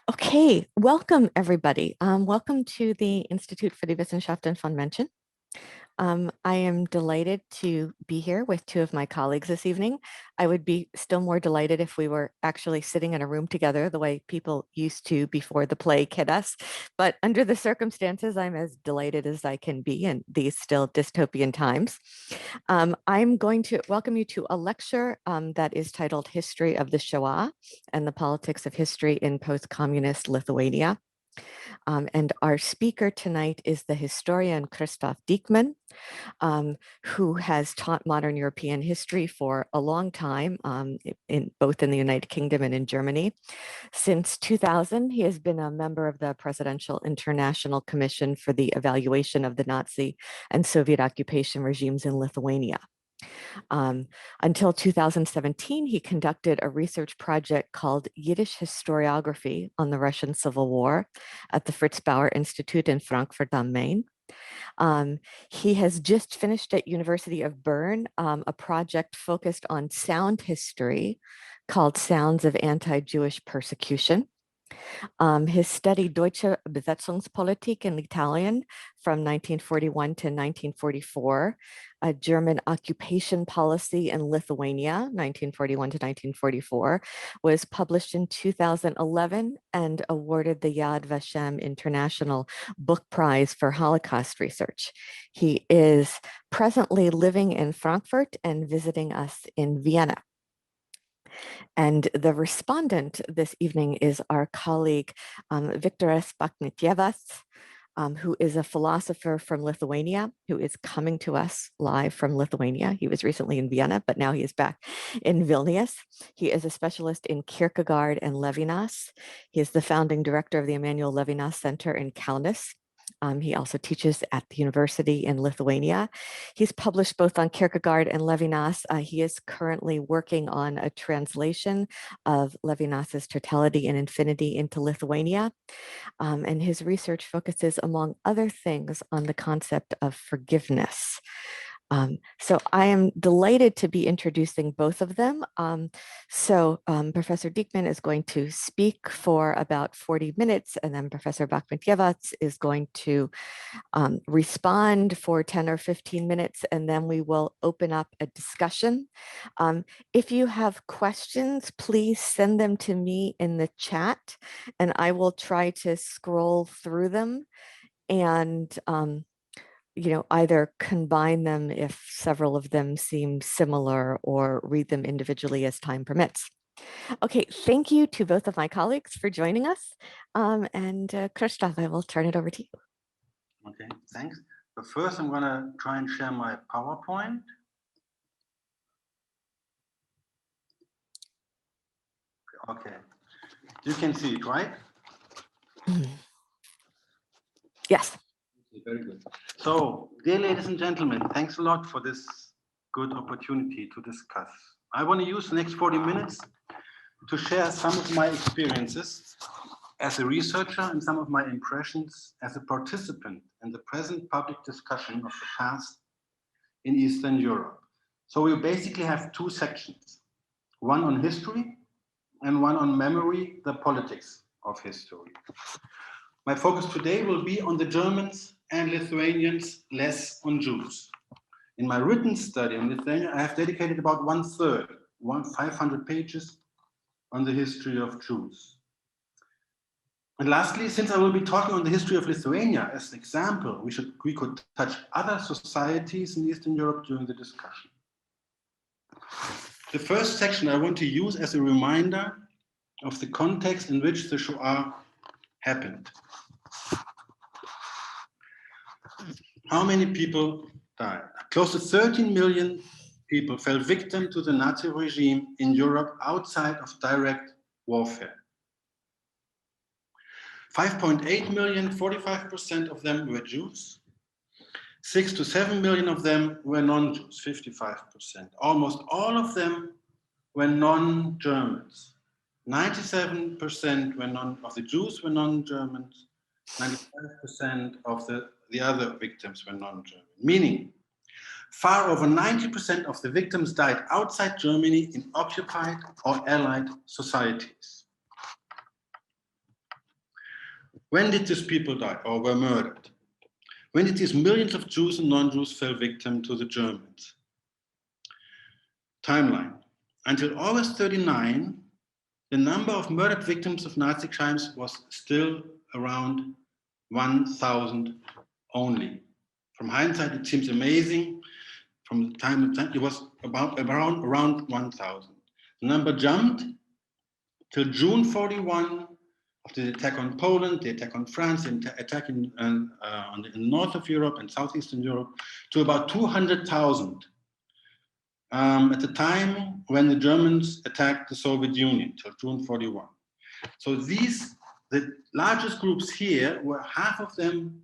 Okay, welcome everybody. Welcome to the Institute for die Wissenschaften von Menschen. I am delighted to be here with two of my colleagues this evening. I would be still more delighted if we were actually sitting in a room together the way people used to before the plague hit us. But under the circumstances, I'm as delighted as I can be in these still dystopian times. I'm going to welcome you to a lecture that is titled History of the Shoah and the Politics of History in Post-Communist Lithuania. And our speaker tonight is the historian Christoph Dieckmann, who has taught modern European history for a long time, both in the United Kingdom and in Germany. Since 2000, he has been a member of the Presidential International Commission for the Evaluation of the Nazi and Soviet occupation regimes in Lithuania. Until 2017, he conducted a research project called Yiddish Historiography on the Russian Civil War at the Fritz Bauer Institute in Frankfurt am Main. He has just finished at University of Bern a project focused on sound history called Sounds of Anti-Jewish Persecution. His study Deutsche Besetzungspolitik in Italian from 1941 to 1944, a German occupation policy in Lithuania, 1941 to 1944, was published in 2011 and awarded the Yad Vashem International Book Prize for Holocaust Research. He is presently living in Frankfurt and visiting us in Vienna. And the respondent this evening is our colleague, Viktoras Bachmetjevas, who is a philosopher from Lithuania, who is coming to us live from Lithuania. He was recently in Vienna, but now he is back in Vilnius. He is a specialist in Kierkegaard and Levinas. He is the founding director of the Emanuel Levinas Center in Kaunas. He also teaches at the university in Lithuania. He's published both on Kierkegaard and Levinas. He is currently working on a translation of Levinas's Totality and Infinity into Lithuania. And his research focuses, among other things, on the concept of forgiveness. So I am delighted to be introducing both of them. Professor Dieckmann is going to speak for about 40 minutes, and then Professor Bachmetjevas is going to respond for 10 or 15 minutes, and then we will open up a discussion. If you have questions, please send them to me in the chat, and I will try to scroll through them and either combine them if several of them seem similar or read them individually as time permits. Okay, thank you to both of my colleagues for joining us. Christoph, I will turn it over to you. Okay, thanks. But first, I'm going to try and share my PowerPoint. Okay, you can see it, right? Yes. Very good. So, dear ladies and gentlemen, thanks a lot for this good opportunity to discuss. I want to use the next 40 minutes to share some of my experiences as a researcher and some of my impressions as a participant in the present public discussion of the past in Eastern Europe. So we basically have two sections, one on history and one on memory, the politics of history. My focus today will be on the Germans and Lithuanians, less on Jews. In my written study on Lithuania, I have dedicated about 1/3, 500 pages, on the history of Jews. And lastly, since I will be talking on the history of Lithuania as an example, we could touch other societies in Eastern Europe during the discussion. The first section I want to use as a reminder of the context in which the Shoah happened. How many people died? Close to 13 million people fell victim to the Nazi regime in Europe outside of direct warfare. 5.8 million, 45% of them were Jews. 6 to 7 million of them were non-Jews, 55%. Almost all of them were non-Germans. 97% of the Jews were non-Germans. 95% of the other victims were non-German, meaning far over 90% of the victims died outside Germany in occupied or allied societies. When did these people die or were murdered? When did these millions of Jews and non-Jews fell victim to the Germans? Timeline. Until August 39, the number of murdered victims of Nazi crimes was still around 1,000 only. From hindsight, it seems amazing. From the time of time, it was around 1,000. The number jumped till June 41 of the attack on Poland, the attack on France, the attack in north of Europe and southeastern Europe, to about 200,000 at the time when the Germans attacked the Soviet Union till June 41. So the largest groups here, were half of them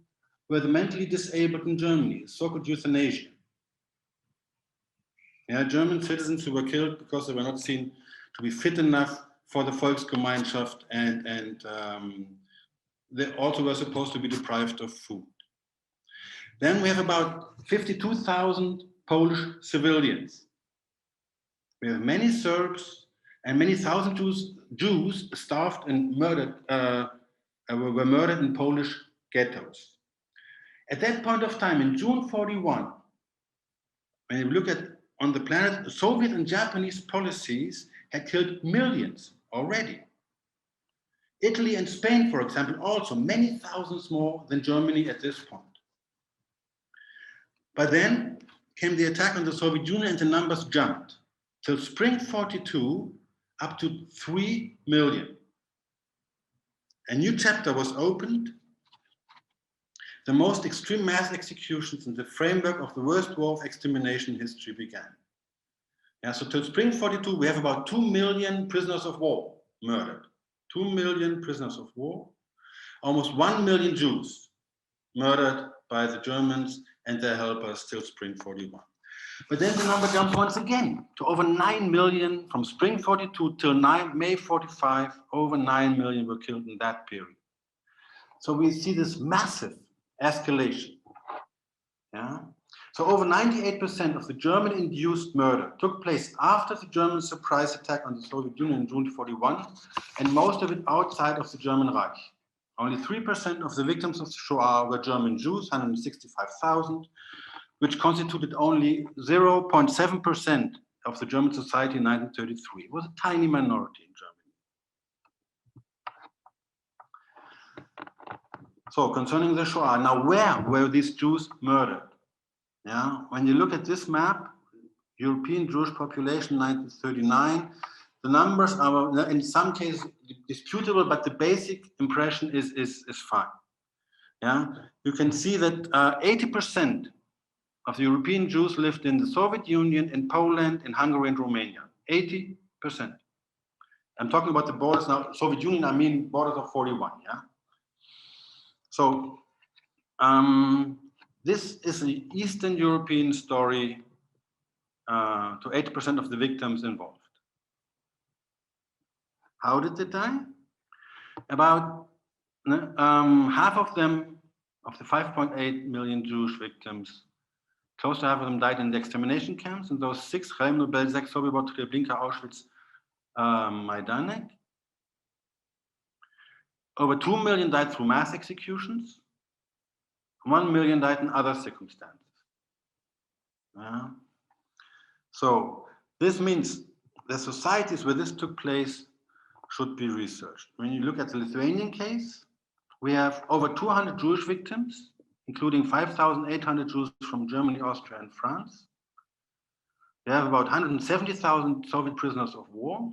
were the mentally disabled in Germany, so-called euthanasia. Yeah, German citizens who were killed because they were not seen to be fit enough for the Volksgemeinschaft, and they also were supposed to be deprived of food. Then we have about 52,000 Polish civilians. We have many Serbs and many thousand Jews starved and murdered, were murdered in Polish ghettos. At that point of time, in June 41, when you look at on the planet, Soviet and Japanese policies had killed millions already. Italy and Spain, for example, also many thousands more than Germany at this point. But then came the attack on the Soviet Union and the numbers jumped. Till spring 42, up to 3 million. A new chapter was opened. The most extreme mass executions in the framework of the worst war of extermination in history began. Yeah, so till spring 42, we have about 2 million prisoners of war murdered. 2 million prisoners of war, almost 1 million Jews murdered by the Germans and their helpers till spring 41. But then the number jumps once again to over 9 million from spring 42 till May 45. Over 9 million were killed in that period. So we see this massive escalation. Yeah? So over 98% of the German-induced murder took place after the German surprise attack on the Soviet Union in June 41, and most of it outside of the German Reich. Only 3% of the victims of the Shoah were German Jews, 165,000, which constituted only 0.7% of the German society in 1933. It was a tiny minority in Germany. So concerning the Shoah, now where were these Jews murdered? Yeah, when you look at this map, European Jewish population 1939, the numbers are in some cases disputable, but the basic impression is fine. Yeah, you can see that 80% of the European Jews lived in the Soviet Union, in Poland, in Hungary, and Romania. 80%. I'm talking about the borders now. Soviet Union, I mean borders of 41. Yeah. So this is an Eastern European story to 80% of the victims involved. How did they die? About half of them, of the 5.8 million Jewish victims, close to half of them died in the extermination camps, and those 6, Chelmno, Belzec, Sobibor, Treblinka, Auschwitz, Majdanek. Over 2 million died through mass executions. 1 million died in other circumstances. So this means the societies where this took place should be researched. When you look at the Lithuanian case, we have over 200 Jewish victims, including 5,800 Jews from Germany, Austria, and France. We have about 170,000 Soviet prisoners of war.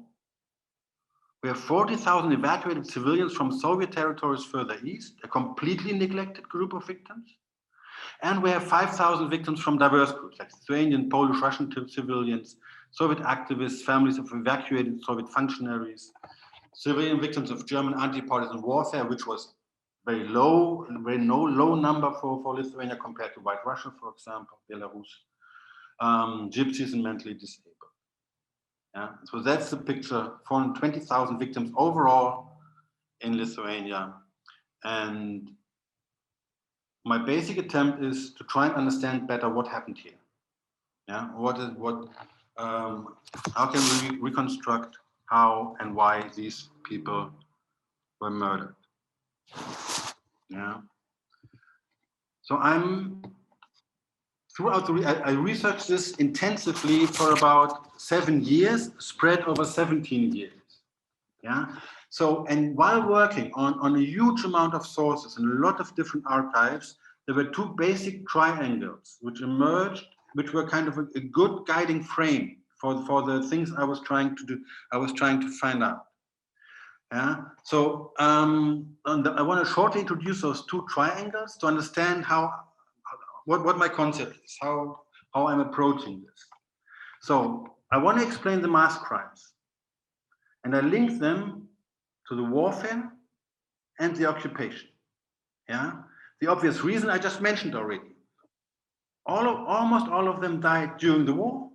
We have 40,000 evacuated civilians from Soviet territories further east, a completely neglected group of victims. And we have 5,000 victims from diverse groups, like Lithuanian, Polish, Russian civilians, Soviet activists, families of evacuated Soviet functionaries, civilian victims of German anti-partisan warfare, which was very low number for Lithuania compared to White Russia, for example, Belarus, gypsies and mentally disabled. Yeah? So that's the picture, 420,000 victims overall in Lithuania. And my basic attempt is to try and understand better what happened here. Yeah, how can we reconstruct how and why these people were murdered? Yeah. So I'm throughout I researched this intensively for about 7 years, spread over 17 years. Yeah. So, and while working on a huge amount of sources and a lot of different archives, there were two basic triangles which emerged, which were kind of a good guiding frame for the things I was trying to do. I was trying to find out. Yeah. So I want to shortly introduce those two triangles to understand what my concept is, how I'm approaching this. So I want to explain the mass crimes, and I link them to the warfare and the occupation. Yeah, the obvious reason I just mentioned already. Almost all of them died during the war,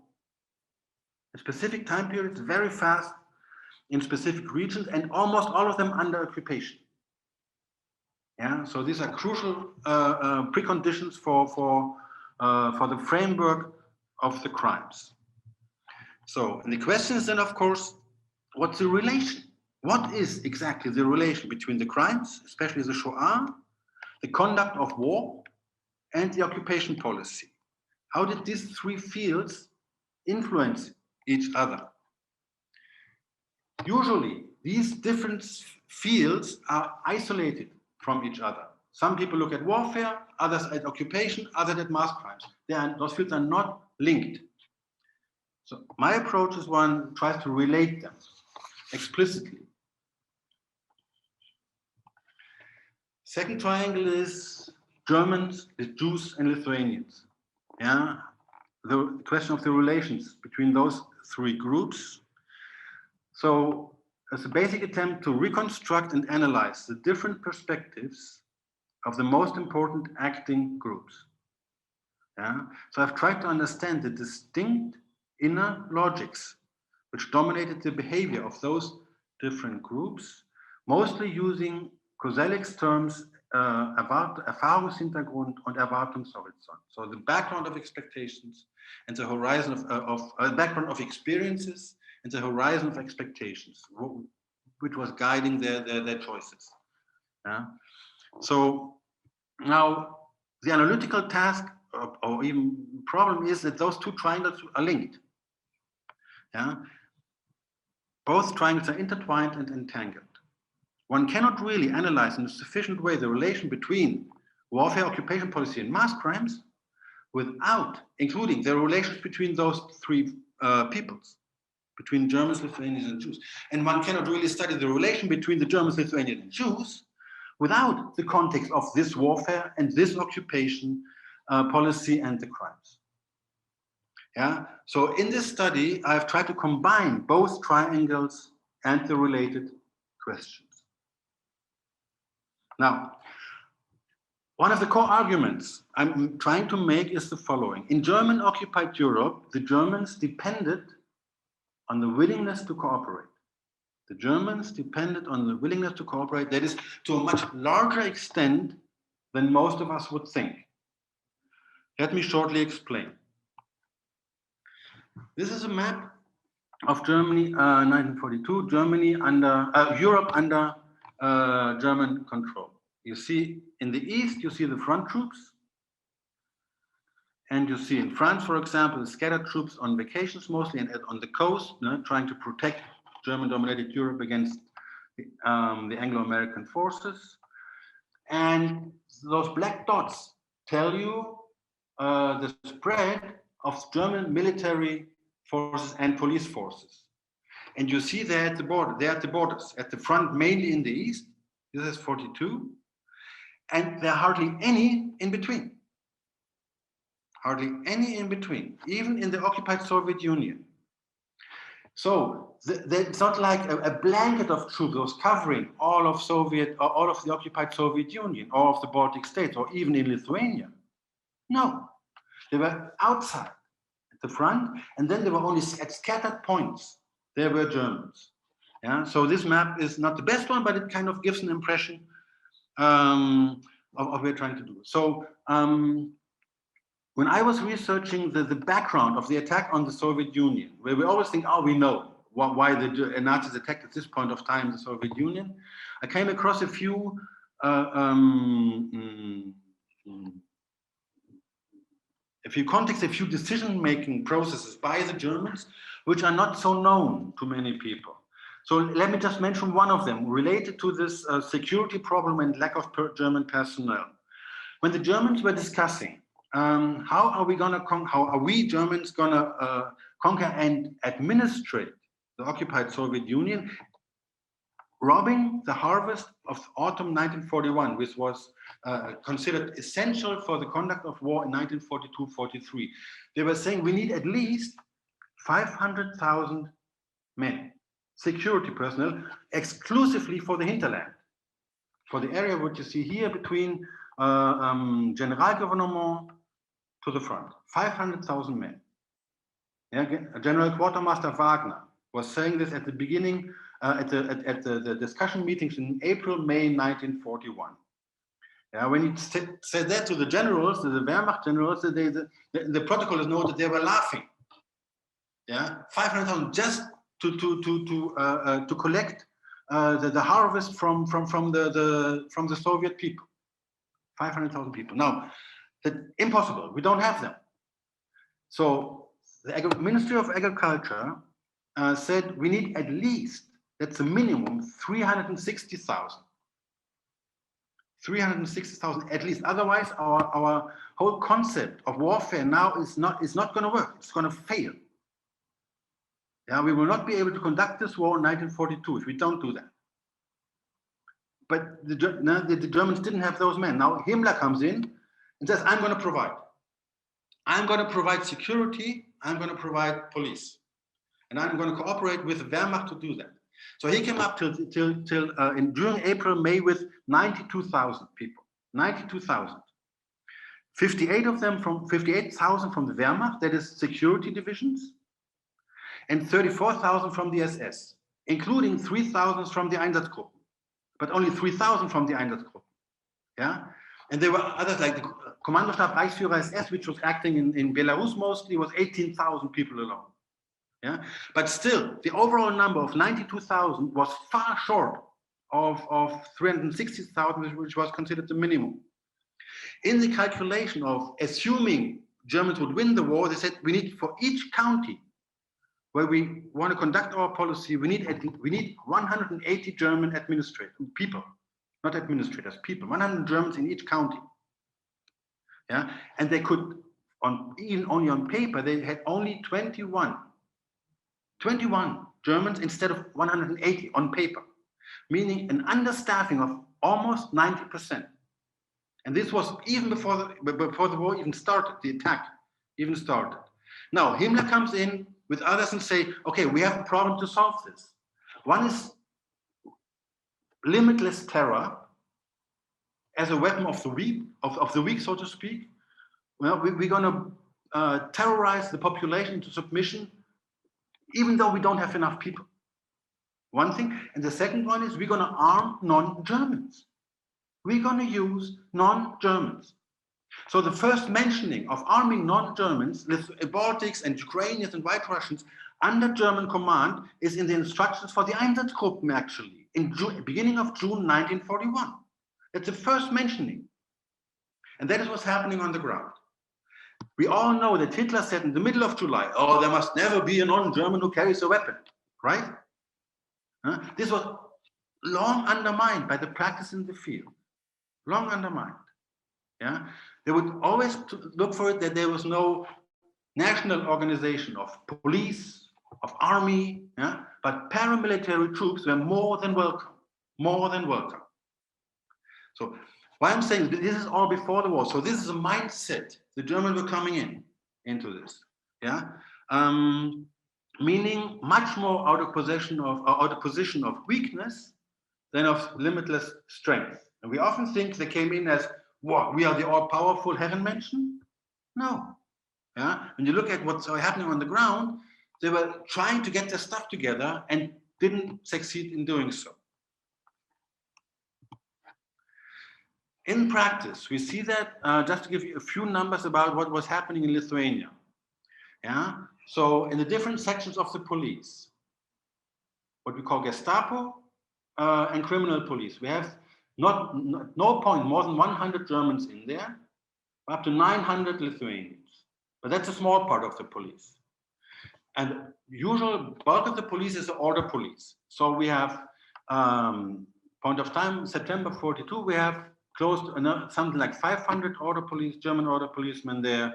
a specific time periods, very fast in specific regions, and almost all of them under occupation. Yeah, so these are crucial preconditions for the framework of the crimes. So, and the question is then, of course, what's the relation? What is exactly the relation between the crimes, especially the Shoah, the conduct of war, and the occupation policy? How did these three fields influence each other? Usually, these different fields are isolated from each other. Some people look at warfare, others at occupation, others at mass crimes. Those fields are not linked. So my approach is one tries to relate them explicitly. Second triangle is Germans, the Jews, and Lithuanians. Yeah, the question of the relations between those three groups. So, as a basic attempt to reconstruct and analyze the different perspectives of the most important acting groups. Yeah, so I've tried to understand the distinct inner logics which dominated the behavior of those different groups, mostly using Koselleck's terms Erfahrungshintergrund und Erwartungshorizont. So the background of expectations and the horizon of background of experiences and the horizon of expectations, which was guiding their choices. Yeah? So now the analytical task or even problem is that those two triangles are linked. Yeah? Both triangles are intertwined and entangled. One cannot really analyze in a sufficient way the relation between warfare, occupation policy, and mass crimes without including the relations between those three peoples, between Germans, Lithuanians, and Jews. And one cannot really study the relation between the Germans, Lithuanians, and Jews without the context of this warfare and this occupation policy and the crimes. Yeah. So in this study, I've tried to combine both triangles and the related questions. Now, one of the core arguments I'm trying to make is the following. In German-occupied Europe, the Germans depended on the willingness to cooperate. The Germans depended on the willingness to cooperate, that is, to a much larger extent than most of us would think. Let me shortly explain. This is a map of Germany, 1942, Germany under, Europe under German control. You see in the east, you see the front troops. And you see in France, for example, the scattered troops on vacations mostly and on the coast, trying to protect German-dominated Europe against the Anglo-American forces. And those black dots tell you the spread of German military forces and police forces. And you see they're at the border, they're at the borders, at the front mainly in the east. This is 42. And there are hardly any in between. Hardly any in between, even in the occupied Soviet Union. So it's not like a blanket of troops was covering all of the occupied Soviet Union, all of the Baltic states, or even in Lithuania. No, they were outside at the front, and then they were only at scattered points. There were Germans. Yeah, so this map is not the best one, but it kind of gives an impression of what we're trying to do. So when I was researching the background of the attack on the Soviet Union, where we always think, oh, we know why the Nazis attacked at this point of time the Soviet Union, I came across a few context a few decision-making processes by the Germans, which are not so known to many people. So let me just mention one of them related to this security problem and lack of German personnel. When the Germans were discussing how are we Germans gonna conquer and administrate the occupied Soviet Union, robbing the harvest of autumn 1941, which was considered essential for the conduct of war in 1942-43. They were saying we need at least 500,000 men, security personnel, exclusively for the hinterland, for the area which you see here between General Gouvernement to the front, 500,000 men. Yeah, General Quartermaster Wagner was saying this at the beginning, at the discussion meetings in April, May 1941. Yeah, when he said that to the generals, to the Wehrmacht generals, the protocol is noted they were laughing. Yeah, 500,000 just to collect the harvest from the Soviet people. 500,000 people. Now, that's impossible. We don't have them. So the Ministry of Agriculture said we need at least, that's a minimum, 360,000. 360,000 at least. Otherwise, our whole concept of warfare now is not going to work. It's going to fail. Yeah, we will not be able to conduct this war in 1942 if we don't do that. But the Germans didn't have those men. Now Himmler comes in and says, I'm going to provide. I'm going to provide security. I'm going to provide police. And I'm going to cooperate with the Wehrmacht to do that. So he came up during April, May with 92,000 people. 92,000. 58,000 from the Wehrmacht, that is security divisions, and 34,000 from the SS, including 3,000 from the Einsatzgruppen, but only 3,000 from the Einsatzgruppen. Yeah, and there were others like the Kommandostab Reichsführer SS, which was acting in Belarus mostly, was 18,000 people alone. Yeah, but still, the overall number of 92,000 was far short of 360,000, which was considered the minimum. In the calculation of assuming Germans would win the war, they said we need for each county where we want to conduct our policy, we need 180 German administrators, people, not administrators, people, 100 Germans in each county. Yeah, and they could, even only on paper, they had only 21 Germans instead of 180 on paper, meaning an understaffing of almost 90%. And this was even before the war even started, the attack even started. Now, Himmler comes in with others and say, okay, we have a problem to solve this. One is limitless terror as a weapon of the weak, so to speak. Well, we're going to terrorize the population into submission, even though we don't have enough people. One thing. And the second one is we're going to arm non-Germans. We're going to use non-Germans. So the first mentioning of arming non-Germans, Baltics and Ukrainians and White Russians under German command is in the instructions for the Einsatzgruppen, actually, in beginning of June 1941. That's the first mentioning. And that is what's happening on the ground. We all know that Hitler said in the middle of July, oh, there must never be a non-German who carries a weapon, right? This was long undermined by the practice in the field, long undermined. Yeah, they would always look for it that there was no national organization of police, of army, yeah, but paramilitary troops were more than welcome, more than welcome. So why I'm saying this is all before the war. So this is a mindset the Germans were coming into this, yeah, meaning much more out of position of weakness than of limitless strength. And we often think they came in as, what, we are the all-powerful Herrenmenschen? No. Yeah? When you look at what's happening on the ground, they were trying to get their stuff together and didn't succeed in doing so. In practice, we see that, just to give you a few numbers about what was happening in Lithuania. Yeah? So in the different sections of the police, what we call Gestapo and criminal police, we have no point more than 100 Germans in there, up to 900 Lithuanians. But that's a small part of the police. And usual bulk of the police is the order police. So we have point of time, September 42, we have close to something like 500 order police, German order policemen there,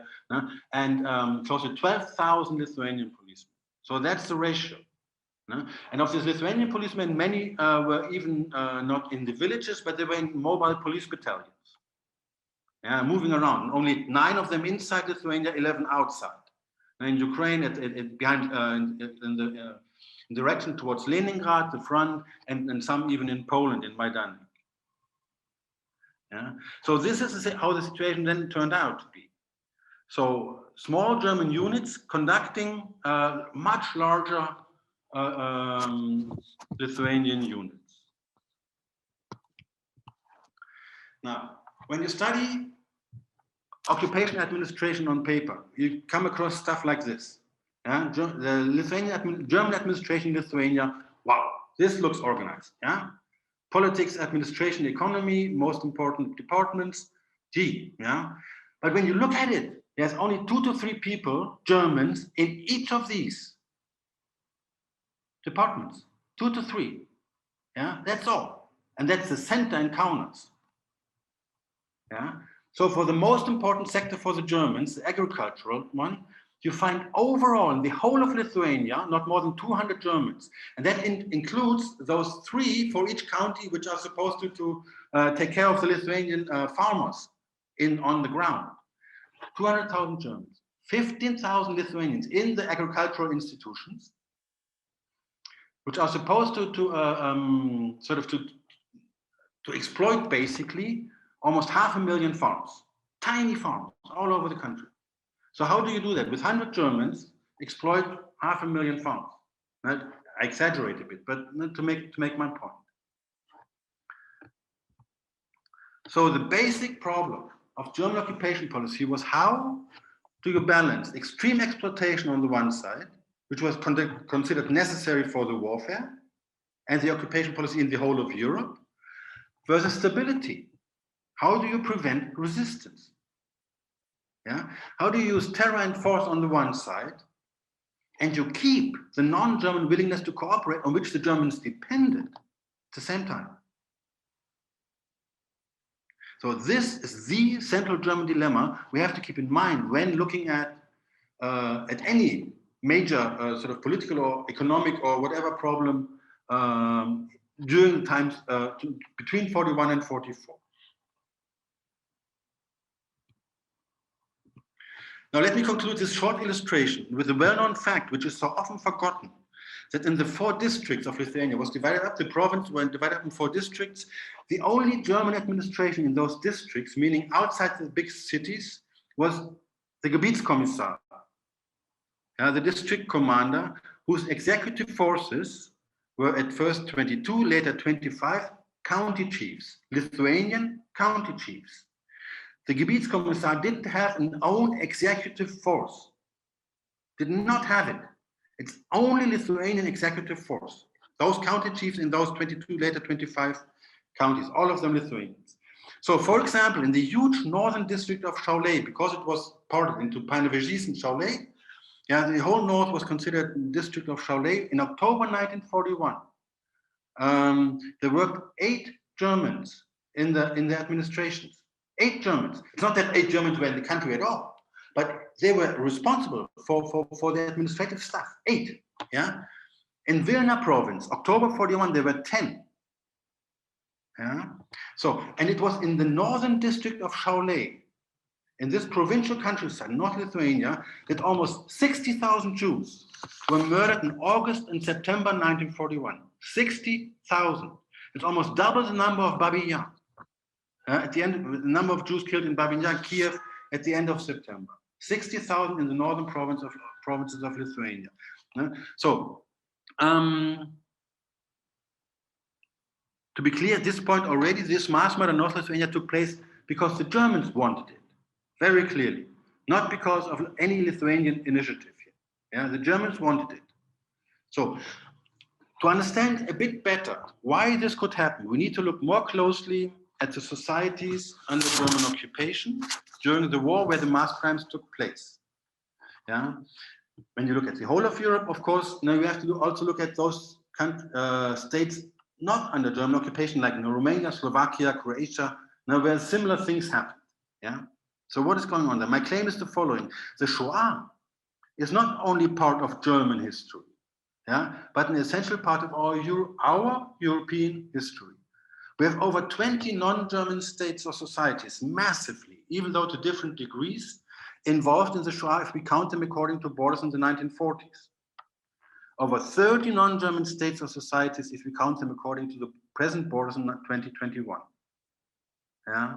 and close to 12,000 Lithuanian policemen. So that's the ratio. And of these Lithuanian policemen, many were even not in the villages, but they were in mobile police battalions, moving around. Only 9 of them inside Lithuania, 11 outside. And in Ukraine, behind in the direction towards Leningrad, the front, and some even in Poland, in Majdanek. So this is how the situation then turned out to be. So small German units conducting much larger Lithuanian units. Now, when you study occupation administration on paper, you come across stuff like this. The German administration in Lithuania, wow, this looks organized. Politics, administration, economy, most important departments, gee. But when you look at it, there's only 2 to 3 people, Germans, in each of these departments. 2 to 3. That's all. And that's the center in Kaunas. So for the most important sector for the Germans, the agricultural one, you find overall in the whole of Lithuania, not more than 200 Germans. And that includes those 3 for each county, which are supposed to take care of the Lithuanian farmers on the ground. 200,000 Germans, 15,000 Lithuanians in the agricultural institutions, which are supposed to exploit basically almost 500,000 farms, tiny farms all over the country. So how do you do that? With 100 Germans, exploit 500,000 farms. I exaggerate a bit, but to make my point. So the basic problem of German occupation policy was how do you balance extreme exploitation on the one side, which was considered necessary for the warfare, and the occupation policy in the whole of Europe, versus stability. How do you prevent resistance? How do you use terror and force on the one side, and you keep the non-German willingness to cooperate on which the Germans depended at the same time? So this is the central German dilemma we have to keep in mind when looking at any major sort of political or economic or whatever problem during the times between 41 and 44. Now let me conclude this short illustration with a well-known fact, which is so often forgotten, that in the 4 districts of Lithuania was divided up, the province was divided up in 4 districts. The only German administration in those districts, meaning outside the big cities, was the Gebietskommissar, the district commander, whose executive forces were at first 22, later 25 county chiefs, Lithuanian county chiefs. The Gebietskommissar didn't have an own executive force, did not have it. It's only Lithuanian executive force. Those county chiefs in those 22, later 25 counties, all of them Lithuanians. So for example, in the huge northern district of Šiauliai, because it was parted into Panevėžys and Šiauliai, the whole north was considered the district of Šiauliai. In October 1941, there worked 8 Germans in the administrations. 8 Germans. It's not that 8 Germans were in the country at all, but they were responsible for the administrative stuff. 8. In Vilna province, October 41, there were 10. So, and it was in the northern district of Šiauliai, in this provincial countryside, North Lithuania, that almost 60,000 Jews were murdered in August and September 1941. 60,000. It's almost double the number of Babij Yar. At the end, the number of Jews killed in Babij Yar, Kiev, at the end of September. 60,000 in the northern provinces of Lithuania. So, to be clear, at this point already, this mass murder in North Lithuania took place because the Germans wanted it, very clearly, not because of any Lithuanian initiative here. The Germans wanted it. So, To understand a bit better why this could happen, we need to look more closely at the societies under German occupation during the war where the mass crimes took place. Yeah? When you look at the whole of Europe, of course, now you have to also look at those states not under German occupation, like Romania, Slovakia, Croatia, now where similar things happened. Yeah? So what is going on there? My claim is the following. The Shoah is not only part of German history, yeah, but an essential part of our European history. We have over 20 non-German states or societies, massively, even though to different degrees, involved in the Shoah if we count them according to borders in the 1940s. Over 30 non-German states or societies if we count them according to the present borders in 2021. Yeah.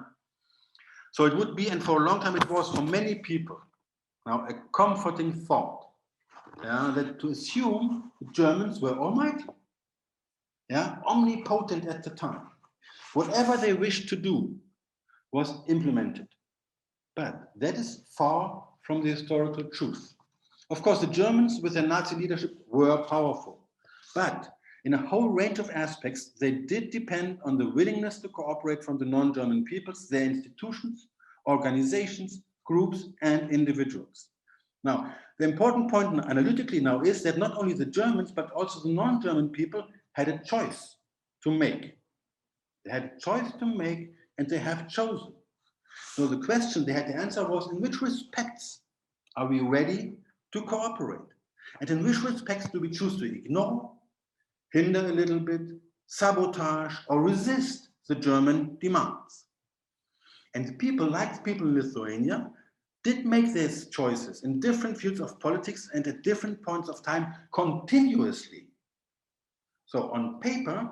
So it would be, and for a long time it was for many people, now a comforting thought, yeah, that to assume the Germans were almighty, yeah, omnipotent at the time. Whatever they wished to do was implemented. But that is far from the historical truth. Of course, the Germans with their Nazi leadership were powerful, but in a whole range of aspects, they did depend on the willingness to cooperate from the non-German peoples, their institutions, organizations, groups, and individuals. Now, the important point analytically now is that not only the Germans, but also the non-German people had a choice to make. They had a choice to make, and they have chosen. So the question they had to answer was, in which respects are we ready to cooperate? And in which respects do we choose to ignore, hinder a little bit, sabotage, or resist the German demands? And the people, like the people in Lithuania, did make these choices in different fields of politics and at different points of time continuously. So on paper,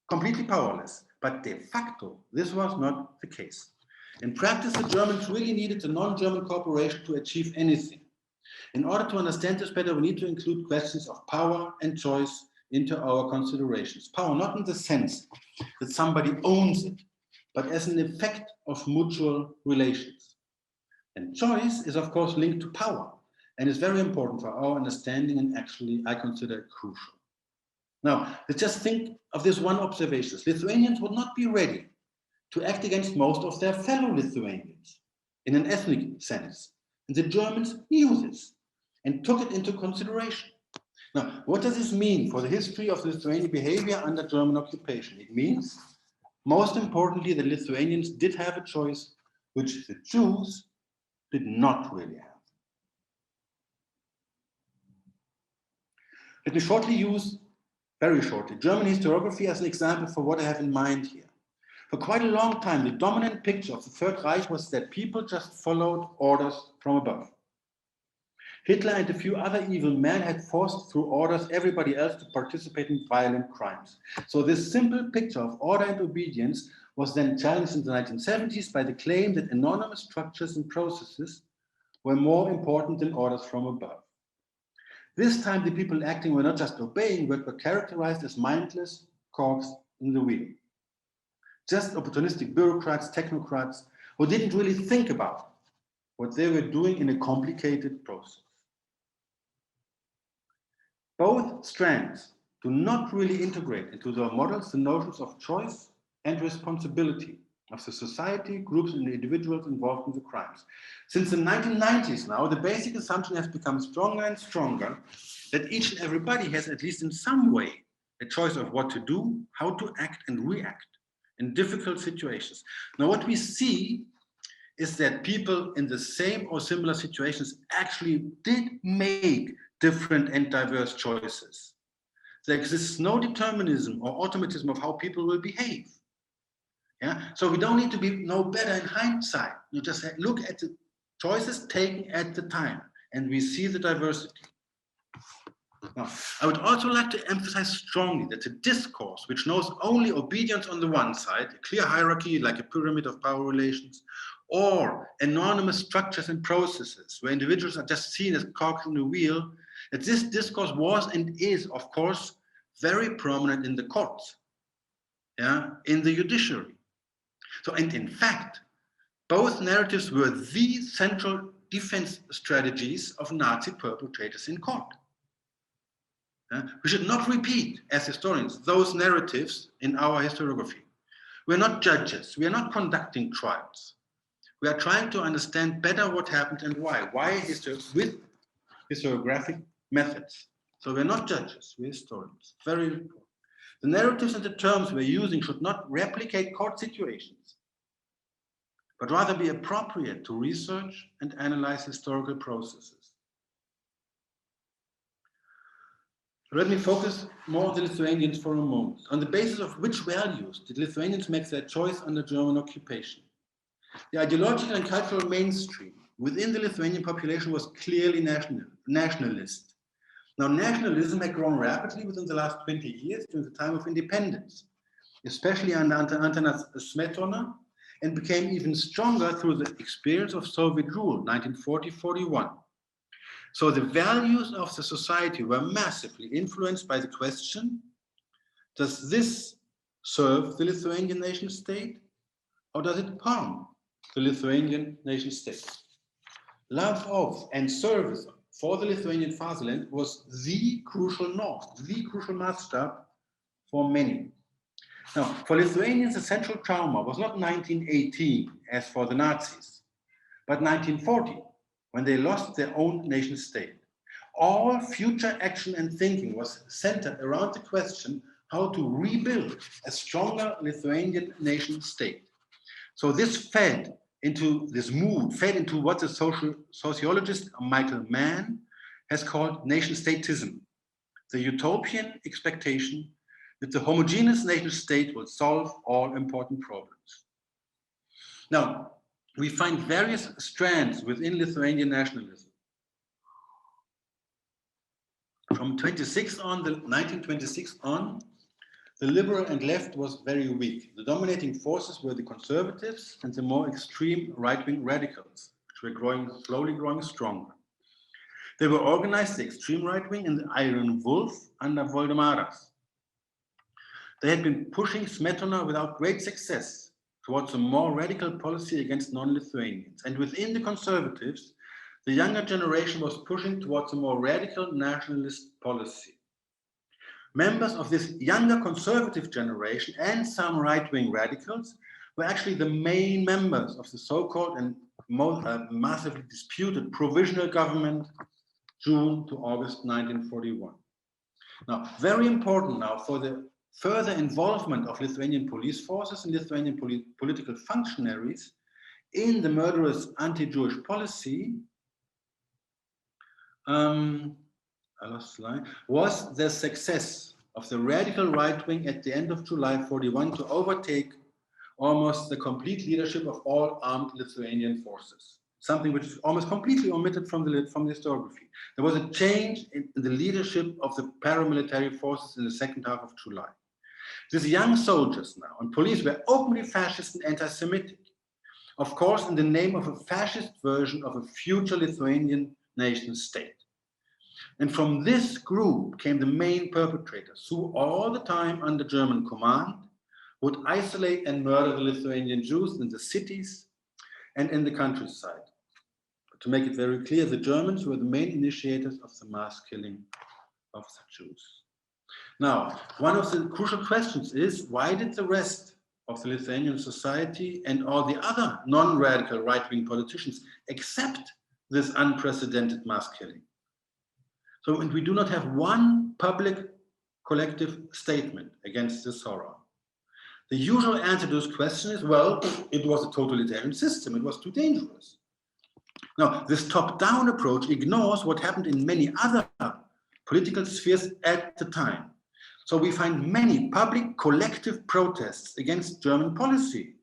completely powerless, but de facto, this was not the case. In practice, the Germans really needed the non-German cooperation to achieve anything. In order to understand this better, we need to include questions of power and choice into our considerations. Power, not in the sense that somebody owns it, but as an effect of mutual relations. And choice is, of course, linked to power and is very important for our understanding, and actually, I consider it crucial. Now, let's just think of this one observation. Lithuanians would not be ready to act against most of their fellow Lithuanians in an ethnic sense. And the Germans knew this and took it into consideration. Now, what does this mean for the history of Lithuanian behavior under German occupation? It means, most importantly, the Lithuanians did have a choice which the Jews did not really have. Let me shortly use, very shortly, German historiography as an example for what I have in mind here. For quite a long time, the dominant picture of the Third Reich was that people just followed orders from above. Hitler and a few other evil men had forced through orders everybody else to participate in violent crimes. So this simple picture of order and obedience was then challenged in the 1970s by the claim that anonymous structures and processes were more important than orders from above. This time, the people acting were not just obeying, but were characterized as mindless cogs in the wheel. Just opportunistic bureaucrats, technocrats, who didn't really think about what they were doing in a complicated process. Both strands do not really integrate into their models the notions of choice and responsibility of the society, groups, and individuals involved in the crimes. Since the 1990s now, the basic assumption has become stronger and stronger that each and everybody has, at least in some way, a choice of what to do, how to act and react in difficult situations. Now, what we see is that people in the same or similar situations actually did make different and diverse choices. There exists no determinism or automatism of how people will behave. Yeah? So we don't need to be no better in hindsight. You just look at the choices taken at the time, and we see the diversity. Now, I would also like to emphasize strongly that the discourse, which knows only obedience on the one side, a clear hierarchy like a pyramid of power relations, or anonymous structures and processes where individuals are just seen as cogs in the wheel, that this discourse was and is, of course, very prominent in the courts, yeah, in the judiciary. So, and in fact, both narratives were the central defense strategies of Nazi perpetrators in court. We should not repeat, as historians, those narratives in our historiography. We're not judges. We are not conducting trials. We are trying to understand better what happened and why. Why with historiographic methods. So we're not judges, we're historians. Very important. The narratives and the terms we're using should not replicate court situations, but rather be appropriate to research and analyze historical processes. Let me focus more on the Lithuanians for a moment. On the basis of which values did Lithuanians make their choice under German occupation? The ideological and cultural mainstream within the Lithuanian population was clearly nationalist. Now, nationalism had grown rapidly within the last 20 years during the time of independence, especially under Antanas Smetona, and became even stronger through the experience of Soviet rule, 1940-41. So the values of the society were massively influenced by the question, does this serve the Lithuanian nation state, or does it harm the Lithuanian nation state? Love of and service for the Lithuanian fatherland was the crucial norm, the crucial maßstab for many. Now, for Lithuanians, the central trauma was not 1918, as for the Nazis, but 1940, when they lost their own nation state. All future action and thinking was centered around the question how to rebuild a stronger Lithuanian nation state. So this fed into what the sociologist Michael Mann has called nation-statism, the utopian expectation that the homogeneous nation state will solve all important problems. Now, we find various strands within Lithuanian nationalism. From 1926 on, the liberal and left was very weak. The dominating forces were the conservatives and the more extreme right-wing radicals, which were slowly growing stronger. They were organized, the extreme right-wing, in the Iron Wolf under Voldemaras. They had been pushing Smetona without great success towards a more radical policy against non-Lithuanians. And within the conservatives, the younger generation was pushing towards a more radical nationalist policy. Members of this younger conservative generation and some right-wing radicals were actually the main members of the so-called and massively disputed provisional government, June to August 1941. Now, very important now for the further involvement of Lithuanian police forces and Lithuanian political functionaries in the murderous anti-Jewish policy was the success of the radical right wing at the end of July 41 to overtake almost the complete leadership of all armed Lithuanian forces, something which is almost completely omitted from the historiography. There was a change in the leadership of the paramilitary forces in the second half of July. These young soldiers now and police were openly fascist and anti-Semitic, of course in the name of a fascist version of a future Lithuanian nation state. And from this group came the main perpetrators who all the time under German command would isolate and murder the Lithuanian Jews in the cities and in the countryside. But to make it very clear, the Germans were the main initiators of the mass killing of the Jews. Now, one of the crucial questions is, why did the rest of the Lithuanian society and all the other non-radical right-wing politicians accept this unprecedented mass killing? So, and we do not have one public collective statement against this horror. The usual answer to this question is, well, it was a totalitarian system, it was too dangerous. Now, this top-down approach ignores what happened in many other political spheres at the time. So we find many public collective protests against German policy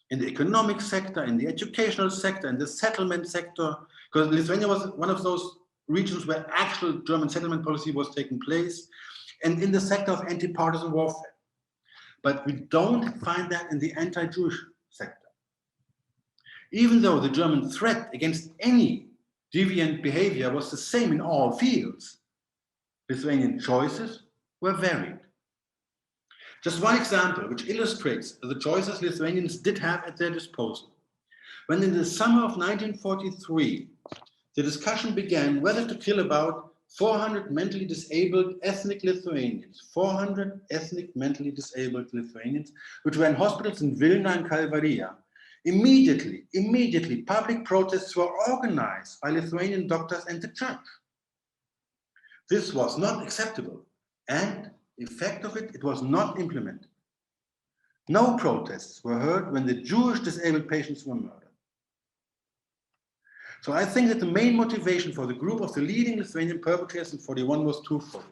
in the economic sector, in the educational sector, in the settlement sector, because Lithuania was one of those regions where actual German settlement policy was taking place, and in the sector of anti-partisan warfare. But we don't find that in the anti-Jewish sector. Even though the German threat against any deviant behavior was the same in all fields, Lithuanian choices were varied. Just one example which illustrates the choices Lithuanians did have at their disposal. When in the summer of 1943, the discussion began whether to kill about 400 mentally disabled ethnic Lithuanians, 400 ethnic mentally disabled Lithuanians, which were in hospitals in Vilna and Kalvaria. Immediately, public protests were organized by Lithuanian doctors and the church. This was not acceptable, and the effect of it, it was not implemented. No protests were heard when the Jewish disabled patients were murdered. So I think that the main motivation for the group of the leading Lithuanian perpetrators in 1941 was twofold.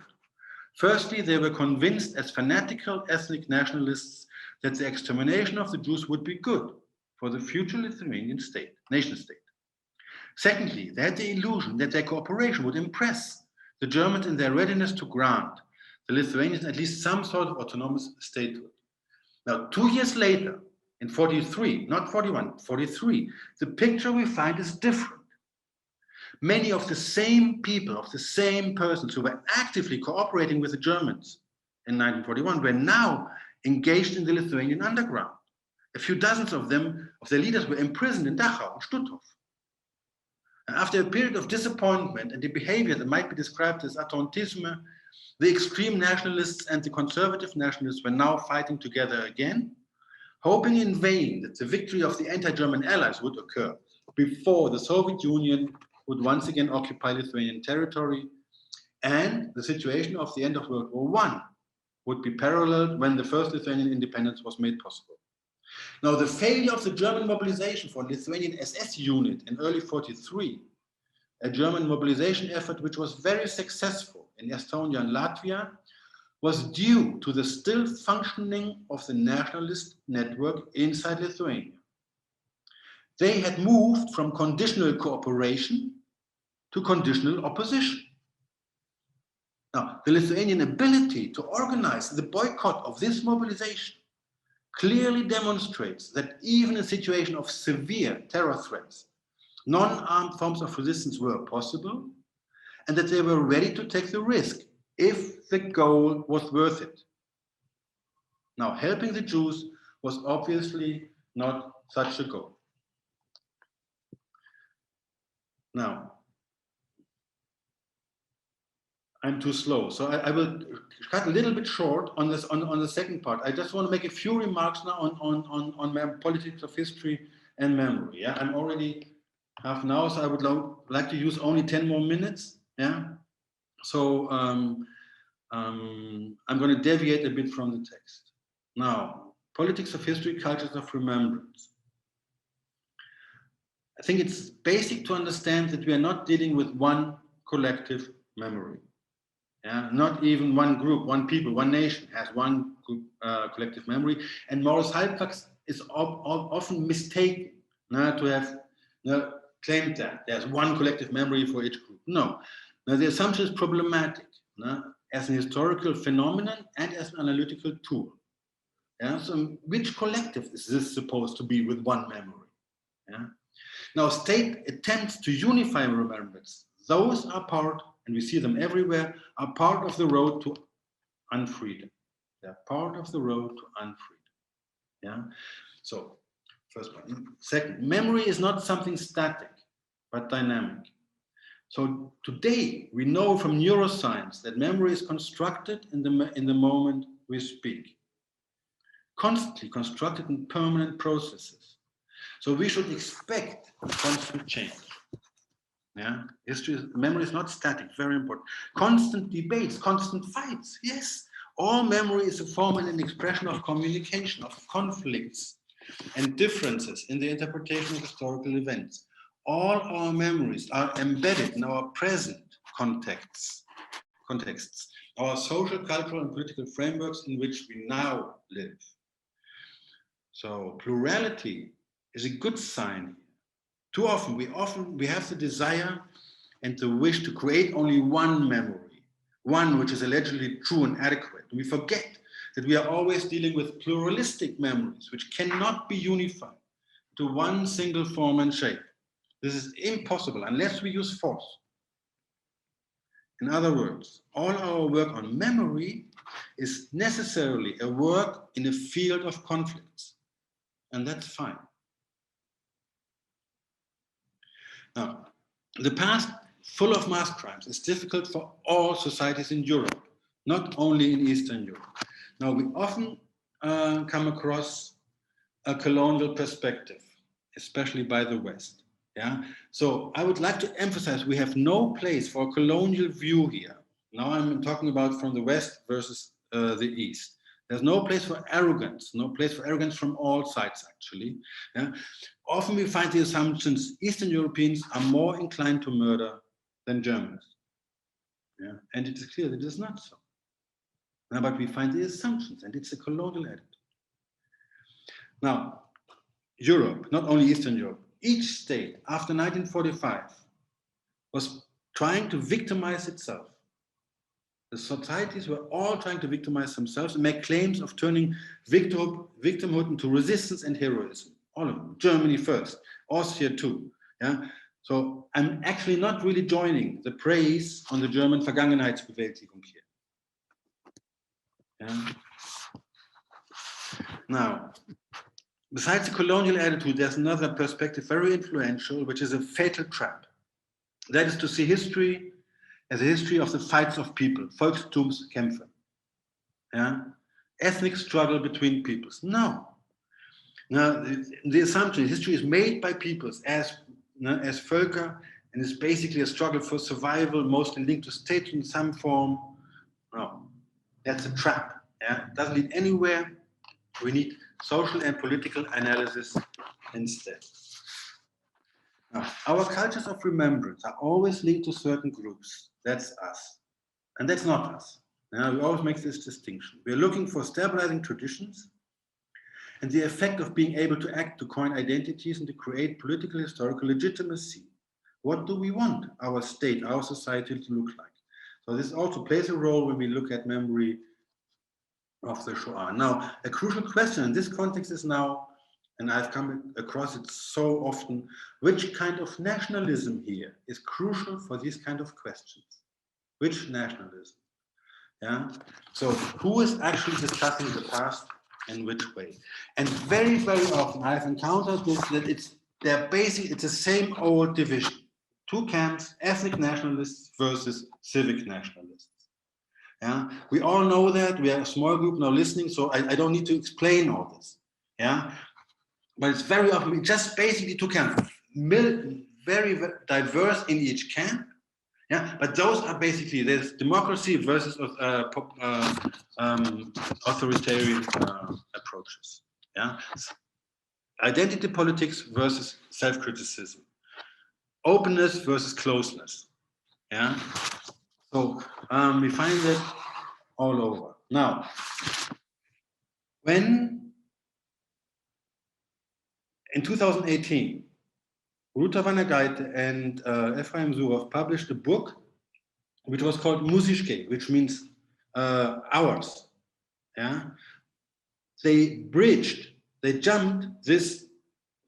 Firstly, they were convinced as fanatical ethnic nationalists that the extermination of the Jews would be good for the future Lithuanian state, nation state. Secondly, they had the illusion that their cooperation would impress the Germans in their readiness to grant the Lithuanians at least some sort of autonomous statehood. Now, 2 years later, in 43, not 41, 43, the picture we find is different. Many of the same people, of the same persons who were actively cooperating with the Germans in 1941 were now engaged in the Lithuanian underground. A few dozens of them, of their leaders, were imprisoned in Dachau and Stutthof. And after a period of disappointment and the behavior that might be described as attentisme, the extreme nationalists and the conservative nationalists were now fighting together again, hoping in vain that the victory of the anti-German allies would occur before the Soviet Union would once again occupy Lithuanian territory, and the situation of the end of World War I would be paralleled when the first Lithuanian independence was made possible. Now, the failure of the German mobilization for a Lithuanian SS unit in early 43, a German mobilization effort which was very successful in Estonia and Latvia, was due to the still functioning of the nationalist network inside Lithuania. They had moved from conditional cooperation to conditional opposition. Now, the Lithuanian ability to organize the boycott of this mobilization clearly demonstrates that even in a situation of severe terror threats, non-armed forms of resistance were possible, and that they were ready to take the risk if the goal was worth it. Now, helping the Jews was obviously not such a goal. Now, I'm too slow, so I will cut a little bit short on this on the second part. I just want to make a few remarks now on politics of history and memory. Yeah, I'm already half an hour, so I would like to use only 10 more minutes. Yeah, so I'm going to deviate a bit from the text. Now, politics of history, cultures of remembrance. I think it's basic to understand that we are not dealing with one collective memory. Yeah, not even one group, one people, one nation has one group, collective memory. And Morris Halbwachs is often mistaken to have claimed that there's one collective memory for each group. No, the assumption is problematic as an historical phenomenon and as an analytical tool. Yeah, so which collective is this supposed to be with one memory? Yeah. Now, state attempts to unify remembrance, those are part, and we see them everywhere, are part of the road to unfreedom. They're part of the road to unfreedom. Yeah. So, first point. Second, memory is not something static, but dynamic. So today we know from neuroscience that memory is constructed in the moment we speak, constantly constructed in permanent processes. So we should expect constant change. Yeah, memory is not static, very important. Constant debates, constant fights, yes. All memory is a form and an expression of communication, of conflicts and differences in the interpretation of historical events. All our memories are embedded in our present contexts, our social, cultural, and political frameworks in which we now live. So plurality is a good sign. Too often we have the desire and the wish to create only one memory, one which is allegedly true and adequate. We forget that we are always dealing with pluralistic memories, which cannot be unified to one single form and shape. This is impossible unless we use force. In other words, all our work on memory is necessarily a work in a field of conflicts, and that's fine. Now, the past full of mass crimes, is difficult for all societies in Europe, not only in Eastern Europe. Now, we often come across a colonial perspective, especially by the West. Yeah. So I would like to emphasize we have no place for a colonial view here. Now I'm talking about from the West versus the East. There's no place for arrogance, no place for arrogance from all sides, actually. Yeah. Often we find the assumptions Eastern Europeans are more inclined to murder than Germans. Yeah. And it is clear that it is not so. Now, but we find the assumptions, and it's a colonial attitude. Now, Europe, not only Eastern Europe, each state after 1945 was trying to victimize itself. The societies were all trying to victimize themselves and make claims of turning victimhood into resistance and heroism. All of them. Germany first, Austria too. Yeah? So I'm actually not really joining the praise on the German Vergangenheitsbewältigung here. Yeah? Now, besides the colonial attitude, there's another perspective very influential, which is a fatal trap. That is to see history as a history of the fights of people, Volkstumskämpfe. Yeah? Ethnic struggle between peoples. No. Now, the assumption history is made by peoples as Völker, and is basically a struggle for survival, mostly linked to state in some form. No, that's a trap. Yeah? It doesn't lead anywhere. We need social and political analysis instead. Now, our cultures of remembrance are always linked to certain groups. That's us. And that's not us. Now, we always make this distinction. We're looking for stabilizing traditions and the effect of being able to act to coin identities and to create political historical legitimacy. What do we want our state, our society to look like? So this also plays a role when we look at memory of the Shoah. Now, a crucial question in this context is now, and I've come across it so often, which kind of nationalism here is crucial for these kind of questions? Which nationalism? Yeah. So who is actually discussing the past and which way? And very, very often I've encountered this, that it's the same old division. Two camps, ethnic nationalists versus civic nationalists. Yeah, we all know that. We are a small group now listening, so I don't need to explain all this. Yeah, but it's very often just basically two camps, very, very diverse in each camp. Yeah, but those are basically there's democracy versus authoritarian approaches. Yeah, identity politics versus self-criticism, openness versus closeness. Yeah, so we find that all over. Now, when in 2018, Ruta Vanagaite and Ephraim Zurov published a book which was called Musiškai, which means ours. Yeah? They jumped this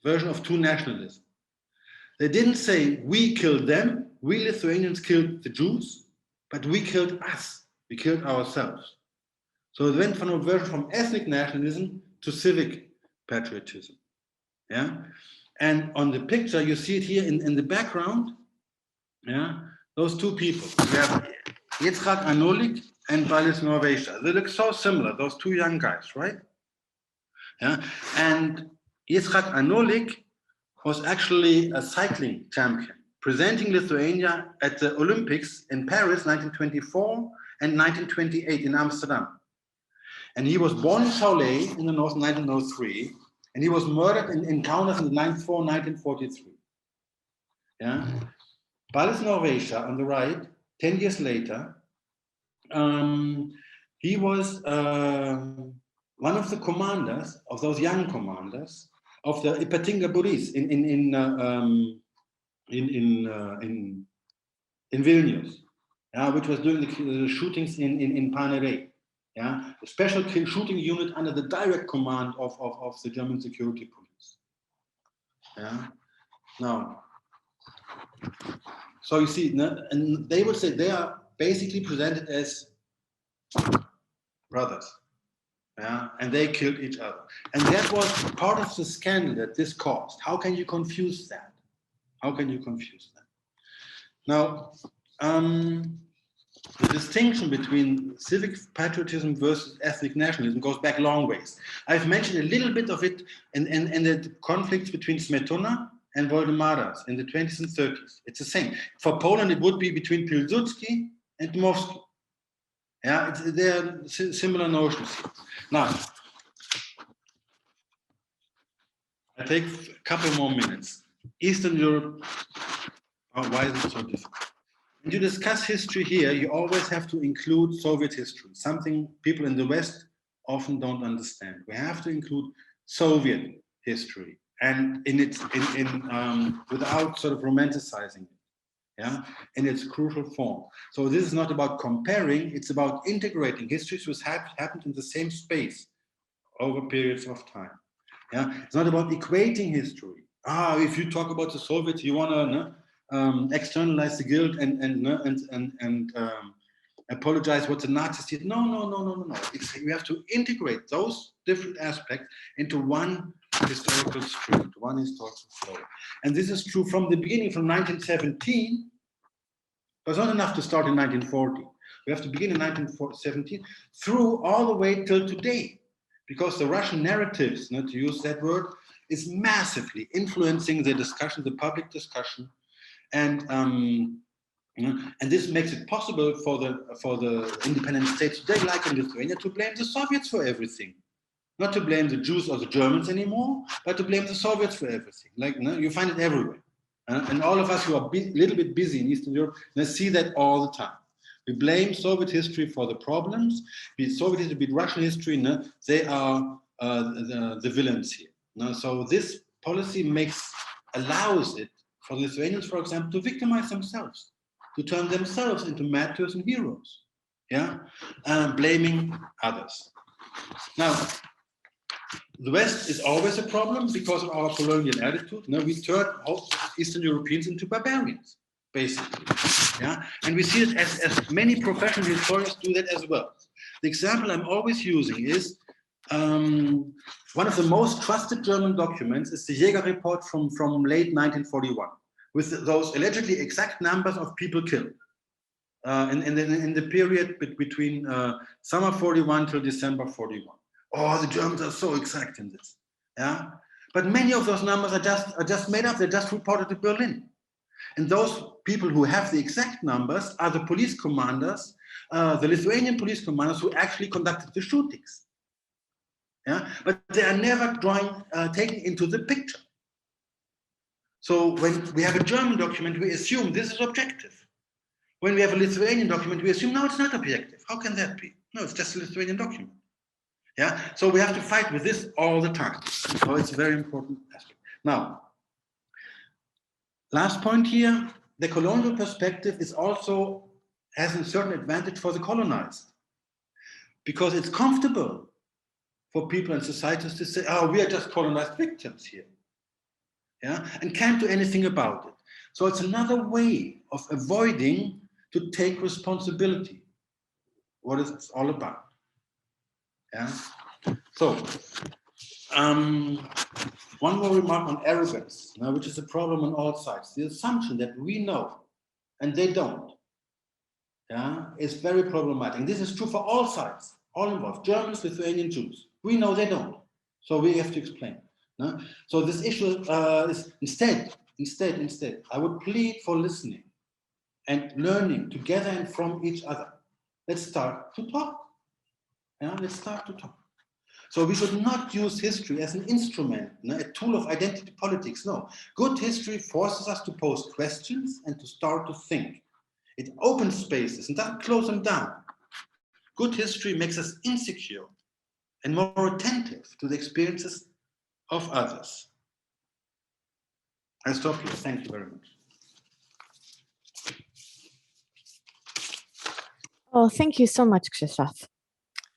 version of two nationalism. They didn't say we killed them, we Lithuanians killed the Jews, but we killed us, we killed ourselves. So it went from a version from ethnic nationalism to civic patriotism. Yeah? And on the picture, you see it here in the background, yeah, those two people. We have Yitzhak Anolik and Balis Norvegia. They look so similar, those two young guys, right? Yeah. And Yitzhak Anolik was actually a cycling champion, presenting Lithuania at the Olympics in Paris, 1924 and 1928 in Amsterdam. And he was born in Cholet in the north in 1903, and he was murdered in encounters in 1943. Yeah. Balis Norvegia on the right, 10 years later, he was one of the commanders, of those young commanders, of the Ypatinga Būrys in Vilnius, which was doing the shootings in Paneriai. Yeah, a special shooting unit under the direct command of the German security police. Yeah. Now, so you see, and they would say they are basically presented as brothers. Yeah, and they killed each other. And that was part of the scandal that this caused. How can you confuse that? How can you confuse that? Now, the distinction between civic patriotism versus ethnic nationalism goes back long ways. I've mentioned a little bit of it in the conflicts between Smetona and Voldemaras in the 20s and 30s. It's the same. For Poland, it would be between Pilsudski and Dmowski. Yeah, they're similar notions. Now, I take a couple more minutes. Eastern Europe, why is it so difficult? When you discuss history here, you always have to include Soviet history, something people in the West often don't understand. We have to include Soviet history and without sort of romanticizing it, yeah, in its crucial form. So this is not about comparing, it's about integrating histories which have happened in the same space over periods of time. Yeah, it's not about equating history. If you talk about the Soviets, you want to externalize the guilt and apologize what the Nazis did. No. You have to integrate those different aspects into one historical stream, one historical flow. And this is true from the beginning, from 1917. It was not enough to start in 1940. We have to begin in 1917 through all the way till today, because the Russian narratives, to use that word, is massively influencing the discussion, the public discussion, and this makes it possible for the independent states today, like in Lithuania, to blame the Soviets for everything. Not to blame the Jews or the Germans anymore, but to blame the Soviets for everything. Like, you find it everywhere. And all of us who are a little bit busy in Eastern Europe, see that all the time. We blame Soviet history for the problems, be it Soviet history, be it Russian history, they are the villains here. So this policy allows it for the Lithuanians, for example, to victimize themselves, to turn themselves into martyrs and heroes, blaming others. Now, the West is always a problem because of our colonial attitude. We turn Eastern Europeans into barbarians, basically. And we see it as many professional historians do that as well. The example I'm always using is one of the most trusted German documents is the Jäger report from late 1941, with those allegedly exact numbers of people killed in the period between summer 41 till December 41. Oh, the Germans are so exact in this. But many of those numbers are just made up. They're just reported to Berlin. And those people who have the exact numbers are the police commanders, the Lithuanian police commanders who actually conducted the shootings. But they are never taken into the picture. So when we have a German document, we assume this is objective. When we have a Lithuanian document, we assume, no, it's not objective. How can that be? No, it's just a Lithuanian document. So we have to fight with this all the time. So it's a very important aspect. Now, last point here, the colonial perspective has a certain advantage for the colonized, because it's comfortable for people and societies to say, we are just colonized victims here, and can't do anything about it. So it's another way of avoiding to take responsibility, what it's all about. So, one more remark on arrogance, which is a problem on all sides. The assumption that we know and they don't, is very problematic. And this is true for all sides, all involved, Germans, Lithuanian, Jews. We know they don't, so we have to explain. So this issue is instead, I would plead for listening and learning together and from each other. Let's start to talk. Let's start to talk. So we should not use history as an instrument, a tool of identity politics. No, good history forces us to pose questions and to start to think. It opens spaces and doesn't close them down. Good history makes us insecure and more attentive to the experiences of others. I stop here. Thank you very much. Oh, thank you so much, Christoph.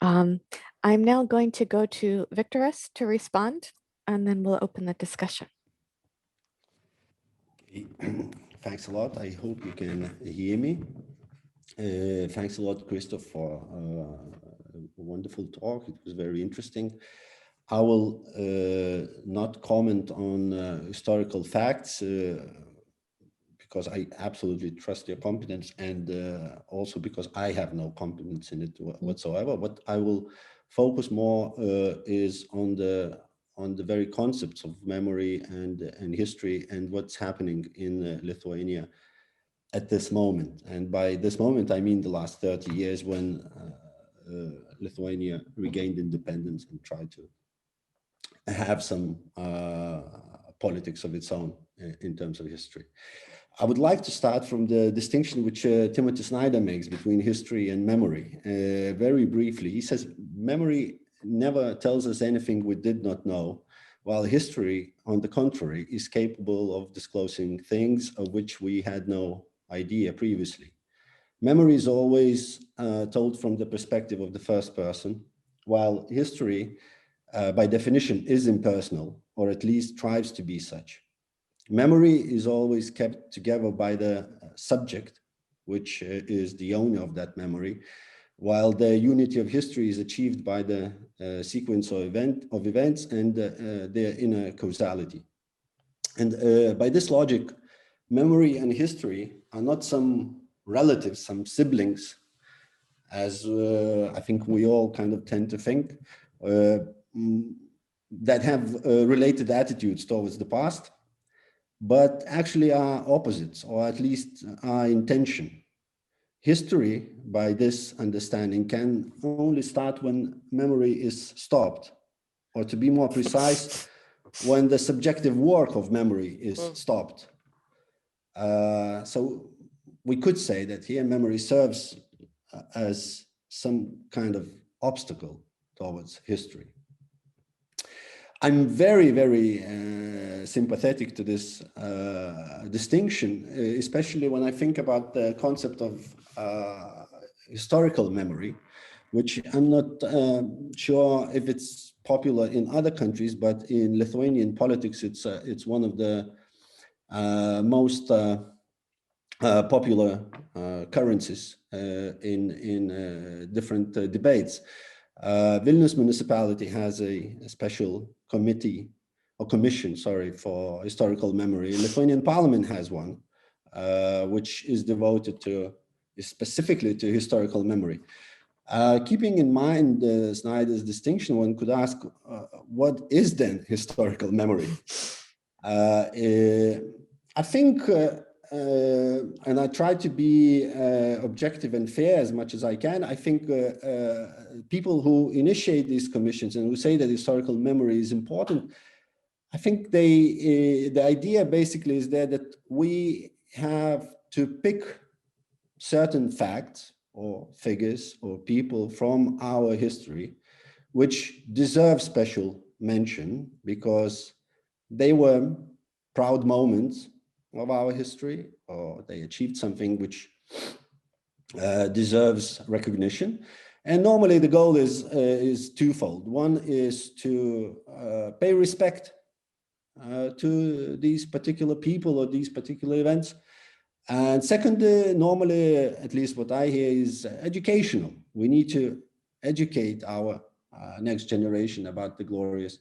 I'm now going to go to Viktoras to respond, and then we'll open the discussion. Thanks a lot. I hope you can hear me. Thanks a lot, Christoph, for a wonderful talk. It was very interesting. I will not comment on historical facts because I absolutely trust your competence, and also because I have no competence in it whatsoever. What I will focus more is on the very concepts of memory and history and what's happening in Lithuania at this moment. And by this moment, I mean the last 30 years when Lithuania regained independence and tried to have some politics of its own in terms of history. I would like to start from the distinction which Timothy Snyder makes between history and memory. Very briefly, he says, memory never tells us anything we did not know, while history, on the contrary, is capable of disclosing things of which we had no idea previously. Memory is always told from the perspective of the first person, while history, by definition, is impersonal, or at least strives to be such. Memory is always kept together by the subject, which is the owner of that memory, while the unity of history is achieved by the sequence of events and their inner causality. And by this logic, memory and history are not some relatives, some siblings, as I think we all kind of tend to think, that have related attitudes towards the past, but actually are opposites, or at least are in tension. History, by this understanding, can only start when memory is stopped, or to be more precise, when the subjective work of memory is stopped. So we could say that here memory serves as some kind of obstacle towards history. I'm very, very sympathetic to this distinction, especially when I think about the concept of historical memory, which I'm not sure if it's popular in other countries, but in Lithuanian politics, it's one of the most popular currencies in different debates. Vilnius municipality has a special committee or commission, sorry, for historical memory. Lithuanian parliament has one, which is devoted to specifically to historical memory. Keeping in mind Snyder's distinction, one could ask, what is then historical memory? I think, and I try to be objective and fair as much as I can, I think people who initiate these commissions and who say that historical memory is important, I think the idea basically is there that we have to pick certain facts or figures or people from our history, which deserve special mention because they were proud moments of our history, or they achieved something which deserves recognition. And normally the goal is twofold. One is to pay respect to these particular people or these particular events. And second, normally, at least what I hear, is educational. We need to educate our next generation about the glorious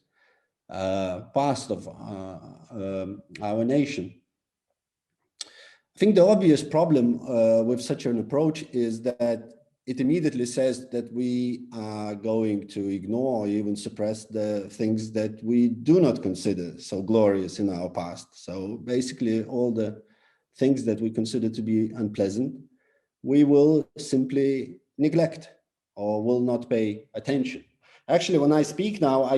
past of our nation. I think the obvious problem with such an approach is that it immediately says that we are going to ignore or even suppress the things that we do not consider so glorious in our past. So basically all the things that we consider to be unpleasant, we will simply neglect or will not pay attention. Actually, when I speak now, I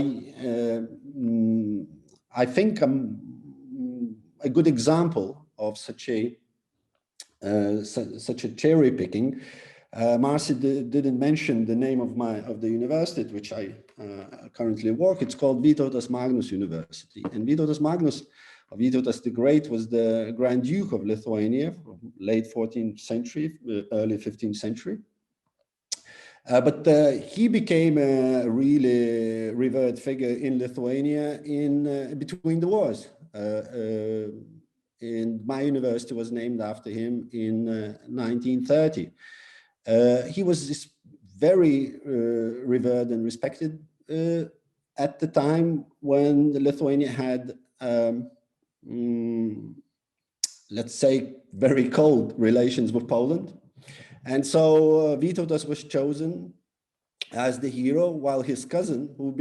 think I'm a good example of such a cherry picking. Marci didn't mention the name of the university at which I currently work. It's called Vytautas Magnus University, and Vytautas Magnus, or Vytautas the Great, was the Grand Duke of Lithuania, late 14th century, early 15th century. But he became a really revered figure in Lithuania in between the wars. And my university was named after him in 1930. He was very revered and respected at the time when Lithuania had let's say, very cold relations with Poland. And so Vytautas was chosen as the hero, while his cousin, who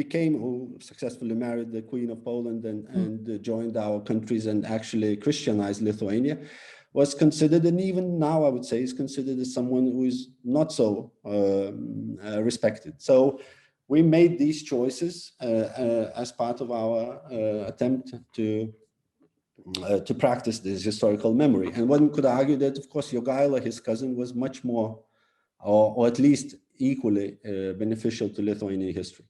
successfully married the Queen of Poland and joined our countries and actually Christianized Lithuania, was considered, and even now I would say is considered as someone who is not so respected. So we made these choices as part of our attempt to practice this historical memory. And one could argue that, of course, Jogaila, his cousin, was much more, or at least equally beneficial to Lithuanian history.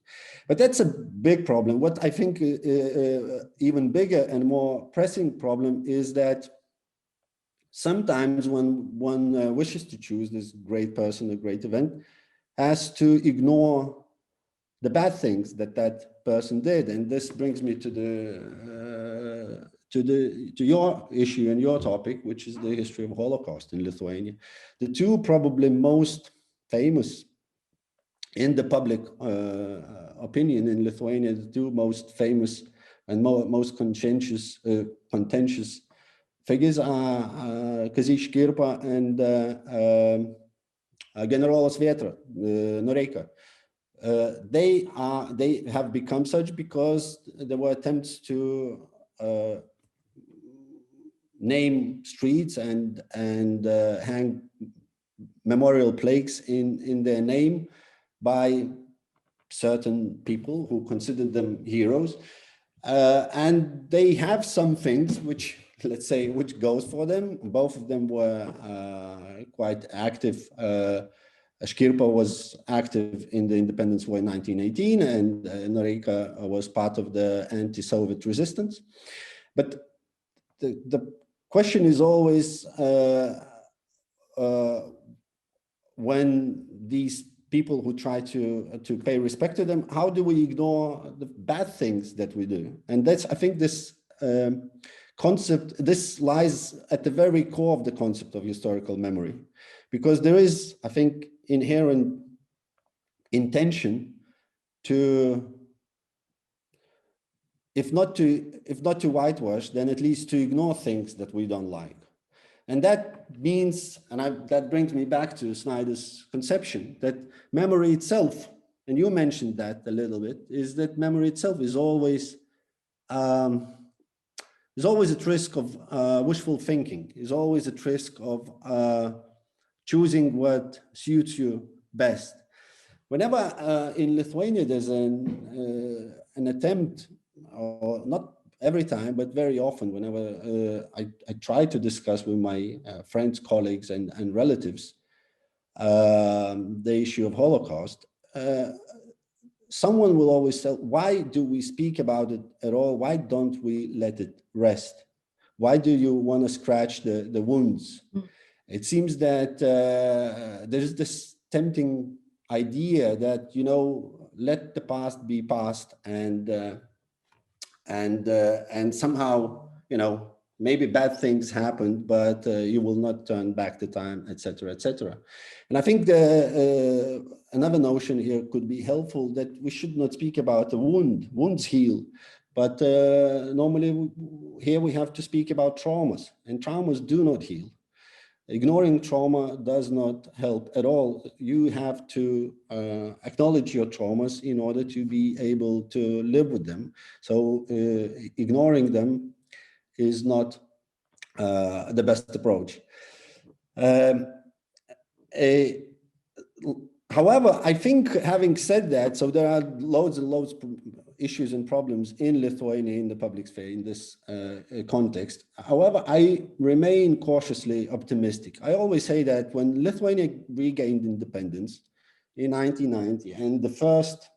But that's a big problem. What I think even bigger and more pressing problem is that sometimes when one wishes to choose this great person, a great event, has to ignore the bad things that that person did. And this brings me to your issue and your topic, which is the history of Holocaust in Lithuania. The two probably most famous in the public opinion in Lithuania, the two most famous and most contentious figures are Kazys Škirpa and Generolas Vėtra, Noreika. They have become such because there were attempts to name streets and hang memorial plaques in their name by certain people who considered them heroes, and they have some things which, let's say, which goes for them. Both of them were quite active. Škirpa was active in the independence war in 1918, and Noreika was part of the anti-Soviet resistance. But the question is always when these people who try to pay respect to them, how do we ignore the bad things that we do? And that's, I think, this concept, this lies at the very core of the concept of historical memory, because there is, I think, inherent intention to, if not to whitewash, then at least to ignore things that we don't like. And that means, and that brings me back to Snyder's conception, that memory itself, and you mentioned that a little bit, is that memory itself is always at risk of wishful thinking, is always at risk of choosing what suits you best. Whenever in Lithuania there's an attempt, or not every time, but very often, whenever I try to discuss with my friends, colleagues, and relatives the issue of Holocaust, someone will always say, why do we speak about it at all? Why don't we let it rest? Why do you want to scratch the wounds? It seems that there's this tempting idea that, you know, let the past be past, and somehow, you know, maybe bad things happened, but you will not turn back the time, etc., etc. And I think another notion here could be helpful, that we should not speak about the wounds heal, but normally here we have to speak about traumas, and traumas do not heal. Ignoring trauma does not help at all. You have to acknowledge your traumas in order to be able to live with them. So ignoring them is not the best approach. However, I think, having said that, so there are loads and loads of issues and problems in Lithuania in the public sphere in this context. However, I remain cautiously optimistic. I always say that when Lithuania regained independence in 1990, and the first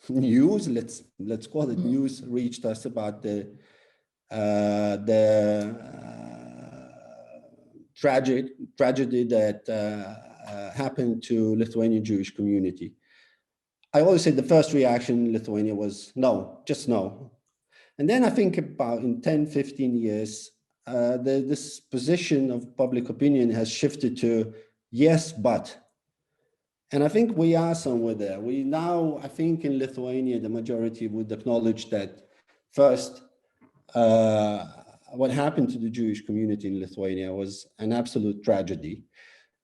news, let's call it news, reached us about the tragedy that happened to Lithuanian Jewish community, I always say the first reaction in Lithuania was no, just no. And then I think about in 10, 15 years, this position of public opinion has shifted to yes, but. And I think we are somewhere there. We now, I think in Lithuania, the majority would acknowledge that first, what happened to the Jewish community in Lithuania was an absolute tragedy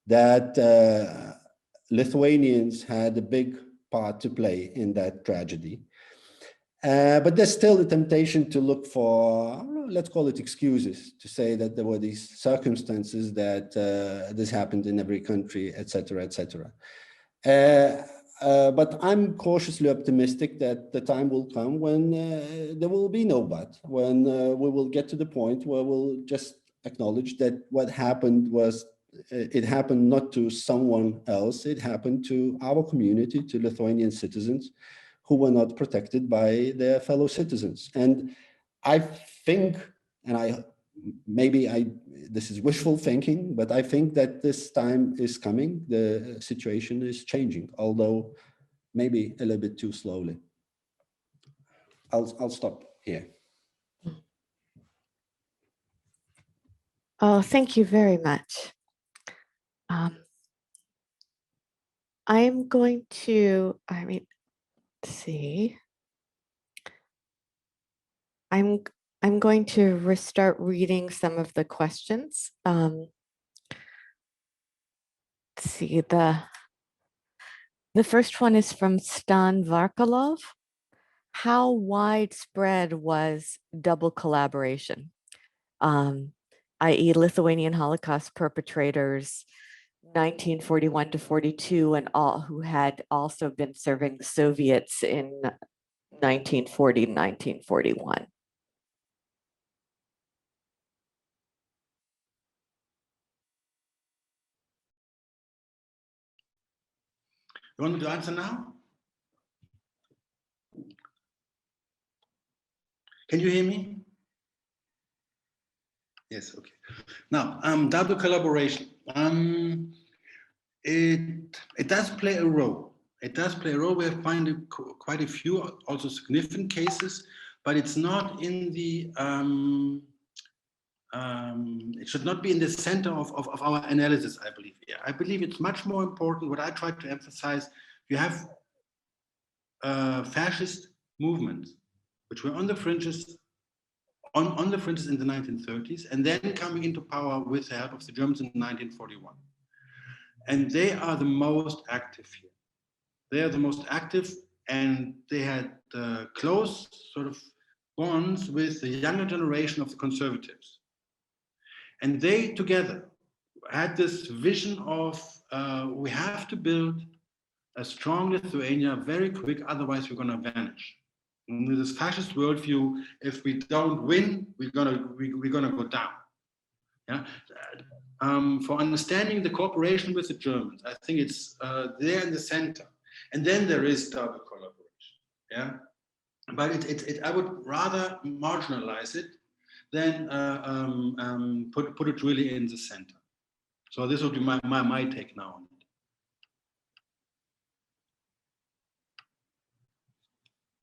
that Lithuanians had a big part to play in that tragedy. But there's still a temptation to look for, let's call it excuses, to say that there were these circumstances that this happened in every country, etc., etc. But I'm cautiously optimistic that the time will come when there will be no but, when we will get to the point where we'll just acknowledge that what happened was, it happened not to someone else, it happened to our community, to Lithuanian citizens who were not protected by their fellow citizens. And I think, and this is wishful thinking, but I think that this time is coming. The situation is changing, although maybe a little bit too slowly. I'll stop here. Oh, thank you very much. I'm going to, see. I'm going to restart reading some of the questions. Let's see, the first one is from Stan Varkalov. How widespread was double collaboration, i.e. Lithuanian Holocaust perpetrators 1941 to 42 and all who had also been serving the Soviets in 1940 and 1941? You want me to answer now? Can you hear me? Yes, okay. Now, double collaboration. It does play a role. It does play a role. We have found quite a few, also significant cases, but it's not in the, it should not be in the center of our analysis, I believe. Yeah, I believe it's much more important. What I try to emphasize, you have fascist movements, which were on the fringes, on the fringes in the 1930s, and then coming into power with the help of the Germans in 1941. And they are the most active here. They are the most active, and they had close sort of bonds with the younger generation of the conservatives. And they together had this vision of we have to build a strong Lithuania very quick, otherwise we're going to vanish. In this fascist worldview, if we don't win, we're gonna go down. Yeah. For understanding the cooperation with the Germans, I think it's there in the center, and then there is double collaboration. Yeah, but I would rather marginalize it than put it really in the center. So this would be my take now on it.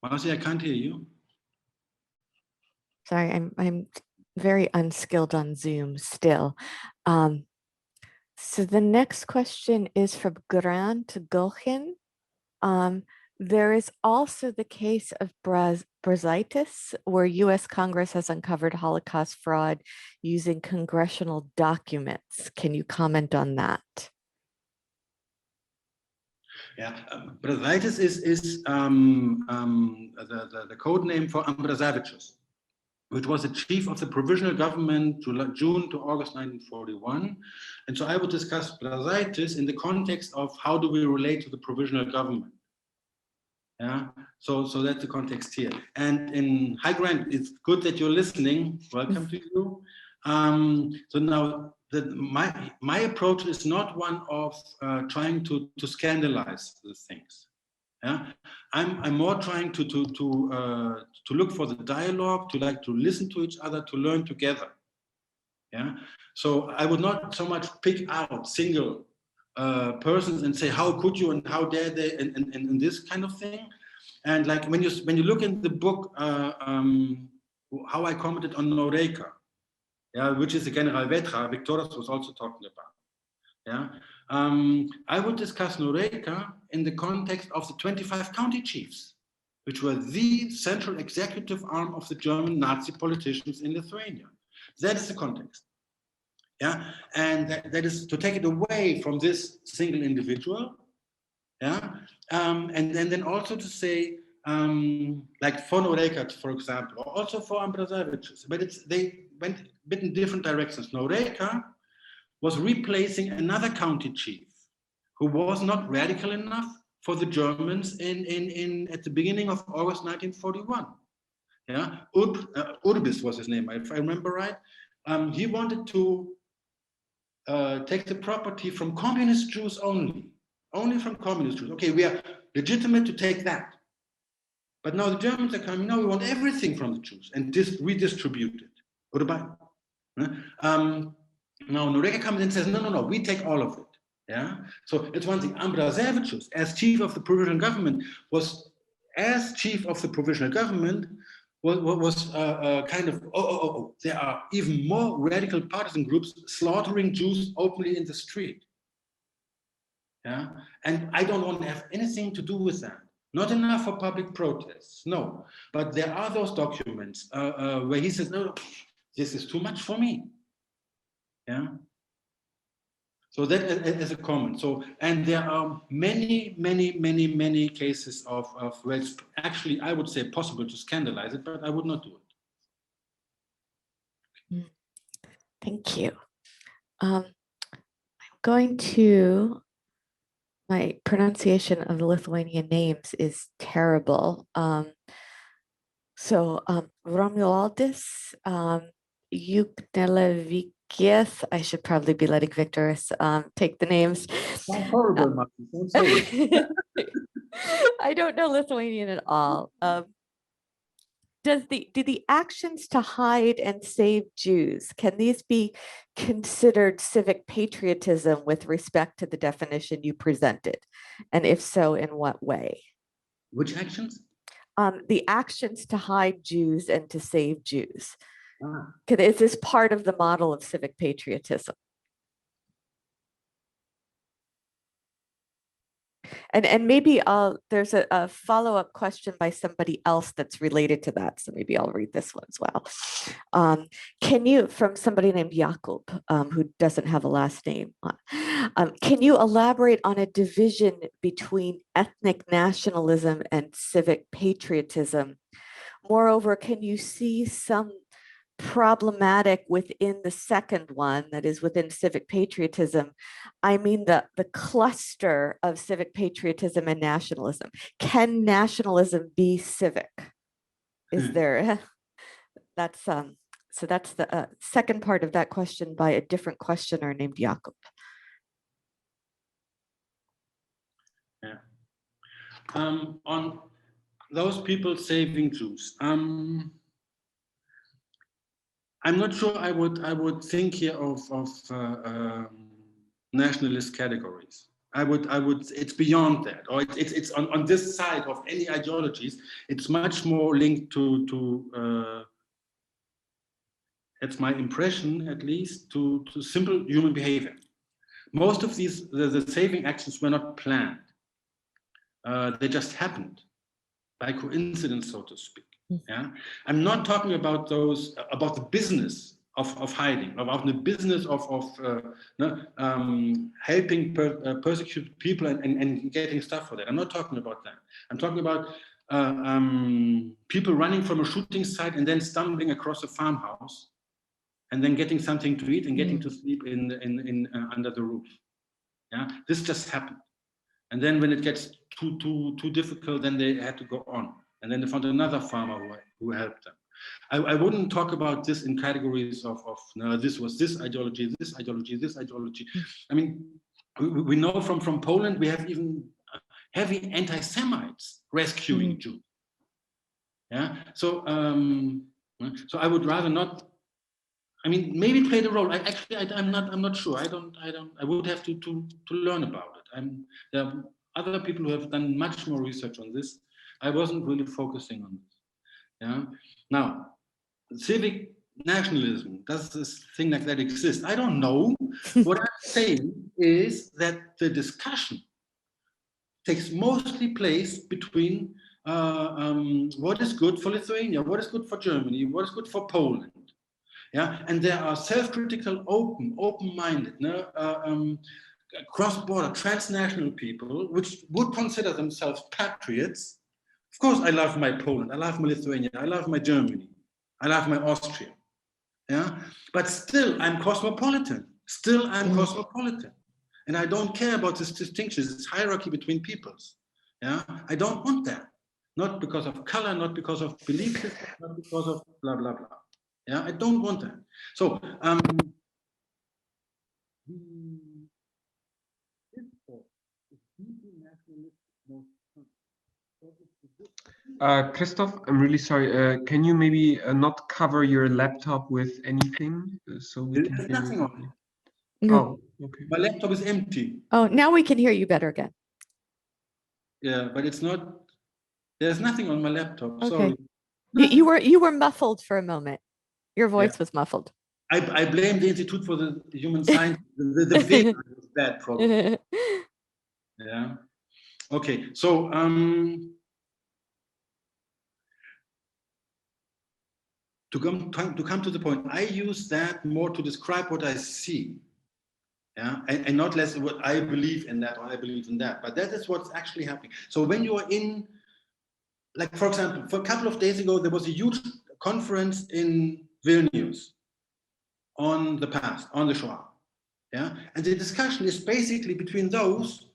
Marci, I can't hear you. Sorry, I'm very unskilled on Zoom still. So the next question is from Grant Gulchin. There is also the case of Brazaitis, where US Congress has uncovered Holocaust fraud using congressional documents. Can you comment on that? Yeah, Brazaitis is the code name for Ambrazevičius, which was the chief of the provisional government June to August 1941. And so I would discuss Brazaitis in the context of how do we relate to the provisional government. Yeah, so that's the context here. And in Hi Grant, it's good that you're listening. Welcome to you. So now my approach is not one of trying to scandalize the things. Yeah, I'm more trying to look for the dialogue, to listen to each other, to learn together. Yeah, so I would not so much pick out single persons and say how could you and how dare they and this kind of thing. And like when you look in the book how I commented on Noreika, yeah, which is the General Vetra, Viktoras was also talking about. Yeah, I would discuss Noreika in the context of the 25 county chiefs, which were the central executive arm of the German Nazi politicians in Lithuania. That is the context. Yeah, and that is to take it away from this single individual. Yeah, and then also to say, like for Noreika, for example, or also for Ambrazevichus, but they went a bit in different directions. Noreika was replacing another county chief who was not radical enough for the Germans at the beginning of August 1941. Yeah, Urbis was his name, if I remember right. He wanted to take the property from communist Jews only from communist Jews. Okay, we are legitimate to take that. But now the Germans are coming, now we want everything from the Jews and redistribute it. What about? Now Noreika comes in and says, no, we take all of it. Yeah. So it's one thing. Ambrazevichus, as chief of the provisional government, was kind of, there are even more radical partisan groups slaughtering Jews openly in the street. Yeah, and I don't want to have anything to do with that. Not enough for public protests, no. But there are those documents where he says, no, this is too much for me. Yeah. So that is a comment. So, and there are many cases of where it's actually, I would say, possible to scandalize it, but I would not do it. Thank you. I'm going to, my pronunciation of the Lithuanian names is terrible. Romualdis, Juknelevikius, I should probably be letting Viktoras take the names. That's horrible, Marci. Don't say it. I don't know Lithuanian at all. Do the actions to hide and save Jews, can these be considered civic patriotism with respect to the definition you presented? And if so, in what way? Which actions? The actions to hide Jews and to save Jews. Is this part of the model of civic patriotism? And maybe there's a follow-up question by somebody else that's related to that. So maybe I'll read this one as well. Can you, from somebody named Jakub, who doesn't have a last name, can you elaborate on a division between ethnic nationalism and civic patriotism? Moreover, can you see some problematic within the second one, that is within civic patriotism? I mean the cluster of civic patriotism and nationalism. Can nationalism be civic? Is there, that's so that's the second part of that question by a different questioner named Jakub. Yeah. On those people saving Jews, I'm not sure I would think here of nationalist categories. I would it's beyond that, or it's on this side of any ideologies. It's much more linked to it's my impression, at least, to simple human behavior. Most of these the saving actions were not planned. They just happened by coincidence, so to speak. Yeah, I'm not talking about those, about the business of hiding, about the business of helping persecuted people and getting stuff for that. I'm not talking about that. I'm talking about people running from a shooting site and then stumbling across a farmhouse and then getting something to eat and getting to sleep in under the roof. Yeah, this just happened. And then when it gets too difficult, then they had to go on. And then they found another farmer who helped them. I wouldn't talk about this in categories of no, this was this ideology, this ideology, this ideology. I mean, we know from Poland, we have even heavy anti-Semites rescuing Jews. Yeah, so so I would rather not. I mean, maybe play the role. I'm not sure. I would have to learn about it. There are other people who have done much more research on this. I wasn't really focusing on this. Yeah. Now, civic nationalism, does this thing like that exist? I don't know. What I'm saying is that the discussion takes mostly place between what is good for Lithuania, what is good for Germany, what is good for Poland. Yeah, and there are self-critical, open-minded, cross-border, transnational people which would consider themselves patriots. Of course, I love my Poland, I love my Lithuania, I love my Germany, I love my Austria. Yeah, but still I'm cosmopolitan. Still I'm cosmopolitan, and I don't care about this distinctions, this hierarchy between peoples. Yeah, I don't want that. Not because of color, not because of belief system, not because of blah blah blah. Yeah, I don't want that. So Christoph, I'm really sorry. Can you maybe not cover your laptop with anything so we can there's hear nothing you? on it. Oh, okay. My laptop is empty. Oh, now we can hear you better again. Yeah, but it's not. There's nothing on my laptop. Okay. Sorry. You were muffled for a moment. Your voice was muffled. I blame the Institute for the Human Sciences. The video was bad, probably. Yeah. Okay. So to come to the point, I use that more to describe what I see. Yeah, and not less what I believe in that or I believe in that. But that is what's actually happening. So when you are in, like for example, for a couple of days ago, there was a huge conference in Vilnius on the past, on the Shoah. Yeah, and the discussion is basically between those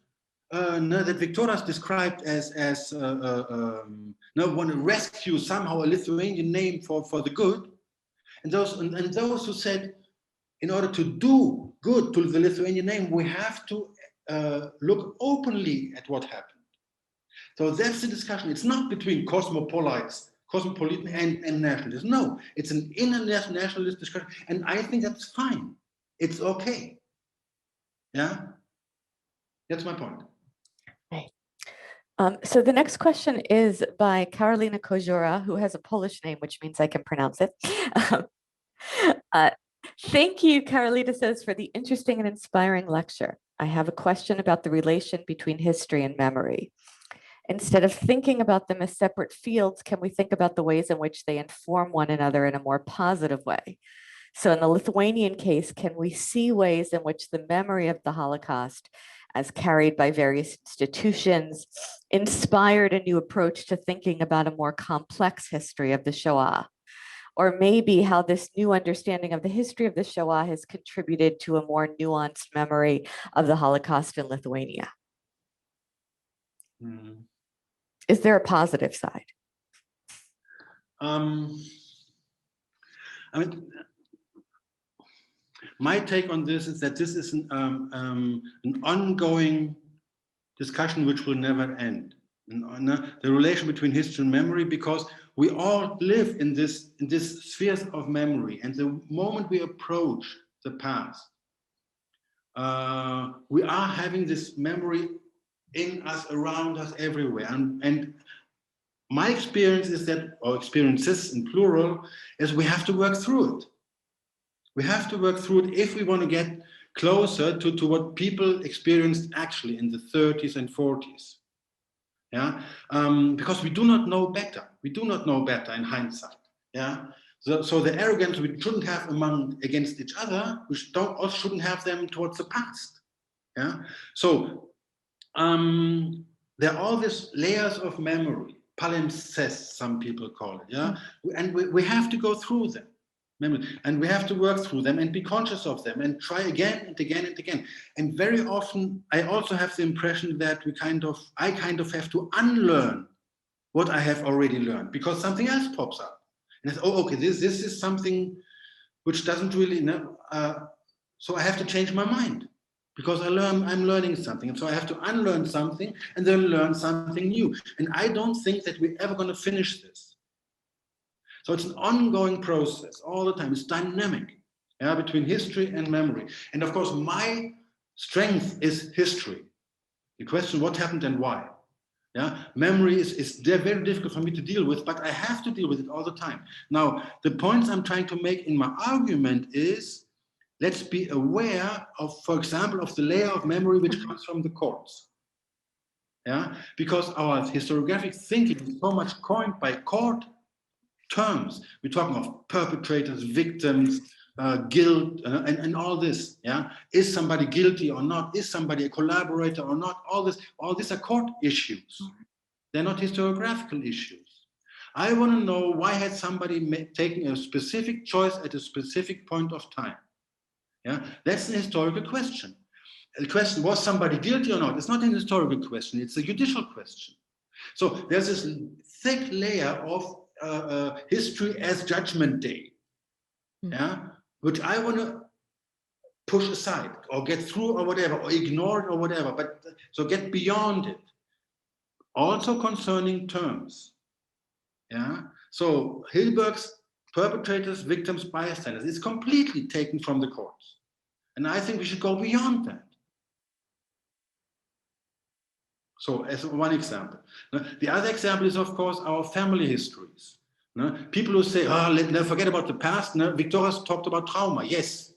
that Viktoras described as want to rescue somehow a Lithuanian name for the good, and those who said, in order to do good to the Lithuanian name, we have to look openly at what happened. So that's the discussion. It's not between cosmopolitan and nationalists. No, it's an internationalist discussion, and I think that's fine. It's okay. Yeah, that's my point. Right. So the next question is by Karolina Kozura, who has a Polish name, which means I can pronounce it. Thank you, Karolina says, for the interesting and inspiring lecture. I have a question about the relation between history and memory. Instead of thinking about them as separate fields, can we think about the ways in which they inform one another in a more positive way? So in the Lithuanian case, can we see ways in which the memory of the Holocaust, as carried by various institutions, inspired a new approach to thinking about a more complex history of the Shoah? Or maybe how this new understanding of the history of the Shoah has contributed to a more nuanced memory of the Holocaust in Lithuania. Is there a positive side? I mean, my take on this is that this is an ongoing discussion which will never end. The relation between history and memory, because we all live in this spheres of memory, and the moment we approach the past, we are having this memory in us, around us, everywhere. And my experience is that, or experiences in plural, is we have to work through it. We have to work through it if we want to get closer to what people experienced actually in the 30s and 40s. Yeah, because we do not know better. We do not know better in hindsight. Yeah, so the arrogance we shouldn't have against each other, we also shouldn't have them towards the past. Yeah, so there are all these layers of memory, palimpsest, some people call it. Yeah, and we have to go through them. And we have to work through them and be conscious of them and try again and again and again. And very often, I also have the impression that I kind of have to unlearn what I have already learned because something else pops up. And I say, oh, okay, this is something which doesn't really know. So I have to change my mind because I'm learning something. And so I have to unlearn something and then learn something new. And I don't think that we're ever going to finish this. So it's an ongoing process all the time. It's dynamic, yeah, between history and memory. And of course, my strength is history. The question, what happened and why? Yeah, memory is very difficult for me to deal with, but I have to deal with it all the time. Now, the points I'm trying to make in my argument is, let's be aware of, for example, of the layer of memory which comes from the courts. Yeah, because our historiographic thinking is so much coined by court terms. We're talking of perpetrators, victims, guilt, and all this. Yeah, is somebody guilty or not? Is somebody a collaborator or not? All these are court issues. They're not historiographical issues. I want to know, why had somebody taken a specific choice at a specific point of time? Yeah, that's an historical question. The question, was somebody guilty or not? It's not an historical question, it's a judicial question. So there's this thick layer of history as judgment day, yeah, which I want to push aside or get through or whatever, or ignore it or whatever, but so get beyond it. Also concerning terms, yeah. So Hilberg's perpetrators, victims, bystanders is completely taken from the courts. And I think we should go beyond that. So as one example. The other example is, of course, our family histories. People who say, oh, let's forget about the past. Viktoras talked about trauma. Yes.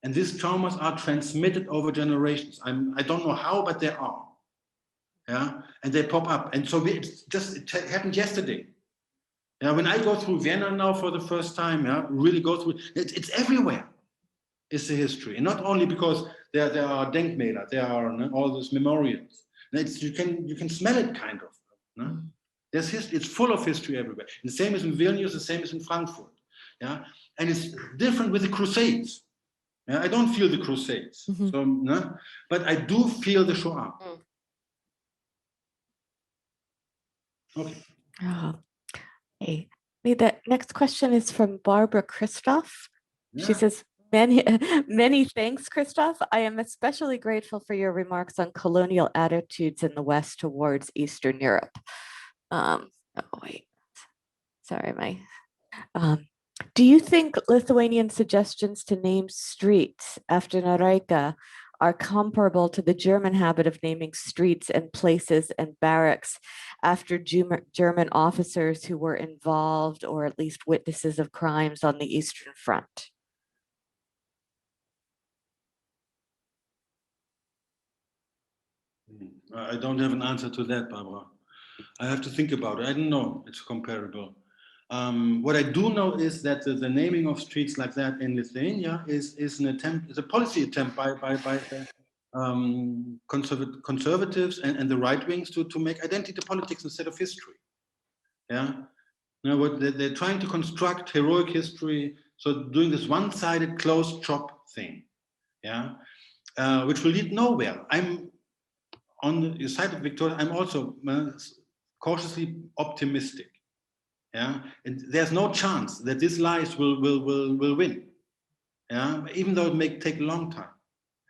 And these traumas are transmitted over generations. I don't know how, but they are. Yeah, and they pop up. And so it happened yesterday. Yeah, when I go through Vienna now for the first time, yeah, really go through, it's everywhere. It's the history. And not only because there are Denkmäler, there are all those memorials. You can smell it kind of. No? There's history, it's full of history everywhere. And the same is in Vilnius, the same is in Frankfurt. Yeah, and it's different with the Crusades. Yeah, I don't feel the Crusades, so, no? But I do feel the Shoah. Okay. Hey, the next question is from Barbara Christoph. She Yeah. says, many thanks, Christoph. I am especially grateful for your remarks on colonial attitudes in the West towards Eastern Europe. Oh, wait. Sorry, do you think Lithuanian suggestions to name streets after Noreika are comparable to the German habit of naming streets and places and barracks after German officers who were involved or at least witnesses of crimes on the Eastern Front? I don't have an answer to that, Barbara. I have to think about it. I don't know. It's comparable. What I do know is that the naming of streets like that in Lithuania is an attempt, is a policy attempt by conservatives and the right wings to make identity politics instead of history. Yeah. Now what they're trying to construct heroic history, so doing this one-sided closed shop thing. Yeah. Which will lead nowhere. I'm on the side of Victoria. I'm also cautiously optimistic. Yeah, and there's no chance that these lies will win. Yeah, even though it may take a long time.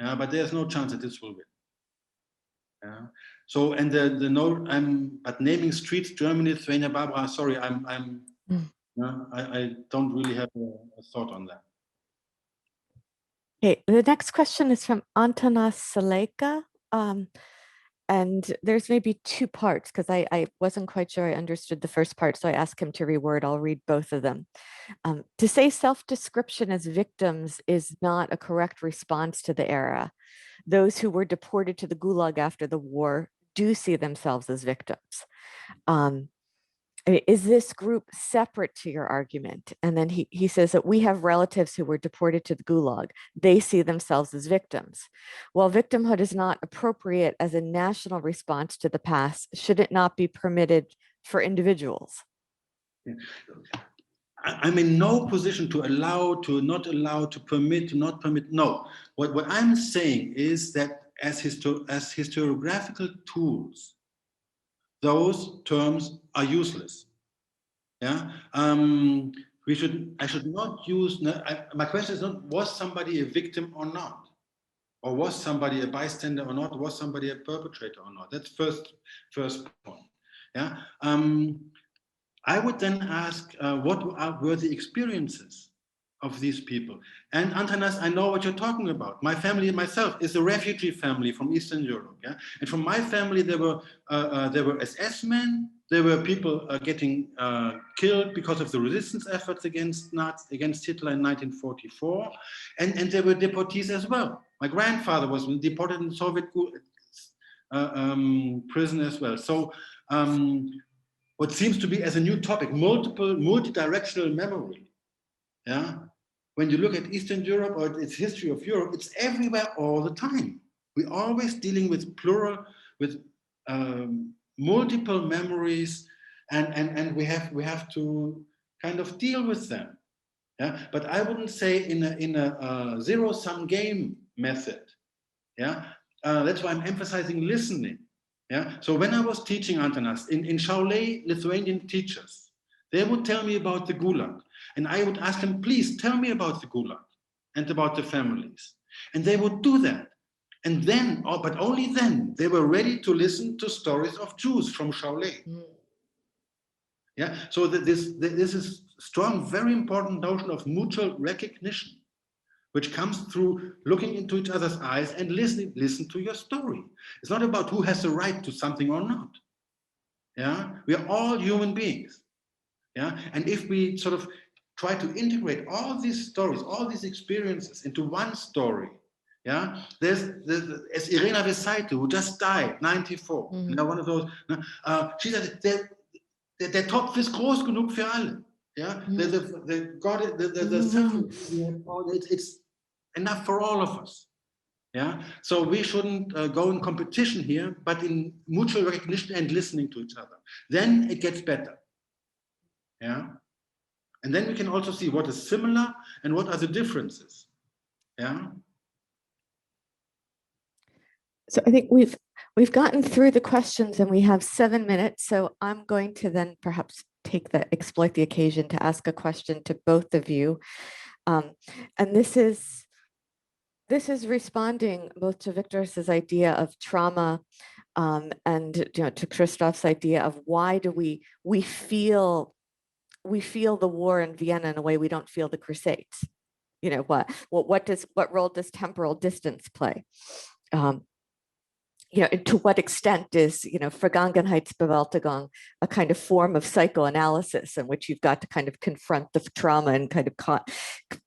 Yeah, but there's no chance that this will win. Yeah. So and the no, but naming streets, Germany, Lithuania, Barbara. Sorry, I don't really have a thought on that. Okay, the next question is from Antanas Saleka. And there's maybe two parts because I wasn't quite sure I understood the first part, so I asked him to reword. I'll read both of them. To say self-description as victims is not a correct response to the era. Those who were deported to the Gulag after the war do see themselves as victims. Is this group separate to your argument? And then he says that we have relatives who were deported to the Gulag. They see themselves as victims. While victimhood is not appropriate as a national response to the past, should it not be permitted for individuals? Yeah. I'm in no position to allow, to not allow, to permit, to not permit. No, what I'm saying is that as historiographical tools, those terms are useless. Yeah, I should not use. My question is not: was somebody a victim or not, or was somebody a bystander or not? Was somebody a perpetrator or not? That's first point. Yeah. I would then ask, what were the experiences of these people? And Antanas, I know what you're talking about. My family, myself, is a refugee family from Eastern Europe. Yeah, and from my family, there were SS men. There were people getting killed because of the resistance efforts against Hitler in 1944, and there were deportees as well. My grandfather was deported in Soviet prison as well. So what seems to be as a new topic, multi-directional memory. Yeah, when you look at Eastern Europe or its history of Europe, it's everywhere all the time. We're always dealing with plural, with multiple memories, and we have to kind of deal with them. Yeah, but I wouldn't say in a zero-sum game method. Yeah, that's why I'm emphasizing listening. Yeah, so when I was teaching Antanas in Šiauliai, Lithuanian teachers, they would tell me about the Gulag, and I would ask them, please tell me about the Gulag and about the families, and they would do that. And then, but only then, they were ready to listen to stories of Jews from Šiauliai. Yeah, so this is strong, very important notion of mutual recognition, which comes through looking into each other's eyes and listen to your story. It's not about who has the right to something or not. Yeah, we are all human beings. Yeah, and if we sort of try to integrate all these stories, all these experiences into one story, yeah, there's as Irena Vesaite, who just died, 94, you know, one of those. She said der Topf ist groß genug für alle. Yeah, the suffering, it's enough for all of us. Yeah, so we shouldn't go in competition here, but in mutual recognition and listening to each other. Then it gets better. Yeah, and then we can also see what is similar and what are the differences. Yeah. So I think we've gotten through the questions and we have 7 minutes. So I'm going to then perhaps exploit the occasion to ask a question to both of you. And this is responding both to Viktoras's idea of trauma and to Christoph's idea of why do we feel the war in Vienna in a way we don't feel the Crusades. What role does temporal distance play? To what extent is, Vergangenheitsbewältigung a kind of form of psychoanalysis in which you've got to kind of confront the trauma and kind of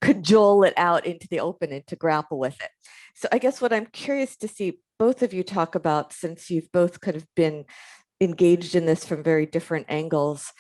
cajole it out into the open and to grapple with it. So I guess what I'm curious to see both of you talk about, since you've both kind of been engaged in this from very different angles,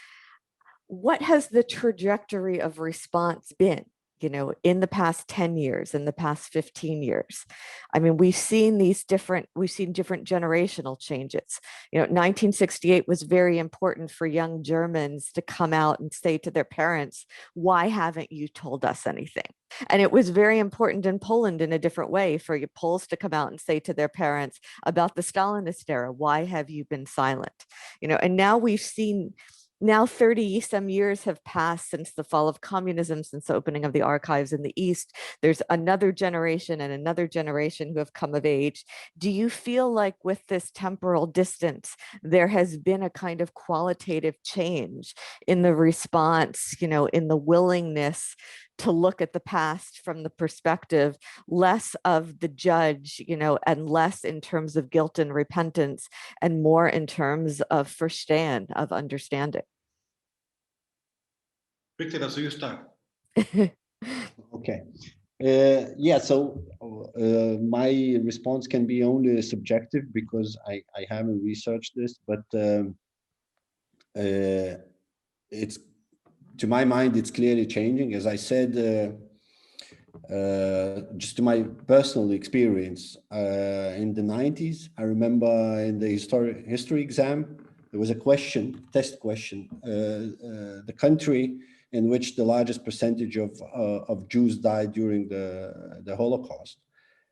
what has the trajectory of response been? In the past 10 years, in the past 15 years. I mean, we've seen different generational changes. 1968 was very important for young Germans to come out and say to their parents, why haven't you told us anything? And it was very important in Poland in a different way for your Poles to come out and say to their parents about the Stalinist era, why have you been silent? And now we've seen, 30-some years have passed since the fall of communism, since the opening of the archives in the East. There's another generation and another generation who have come of age. Do you feel like with this temporal distance, there has been a kind of qualitative change in the response, in the willingness to look at the past from the perspective less of the judge, and less in terms of guilt and repentance, and more in terms of verstehen, of understanding? Viktoras, so you start. Okay. So my response can be only subjective because I haven't researched this, but it's, to my mind, it's clearly changing. As I said, just to my personal experience, in the 90s, I remember in the history exam, there was a test question, the country in which the largest percentage of Jews died during the Holocaust.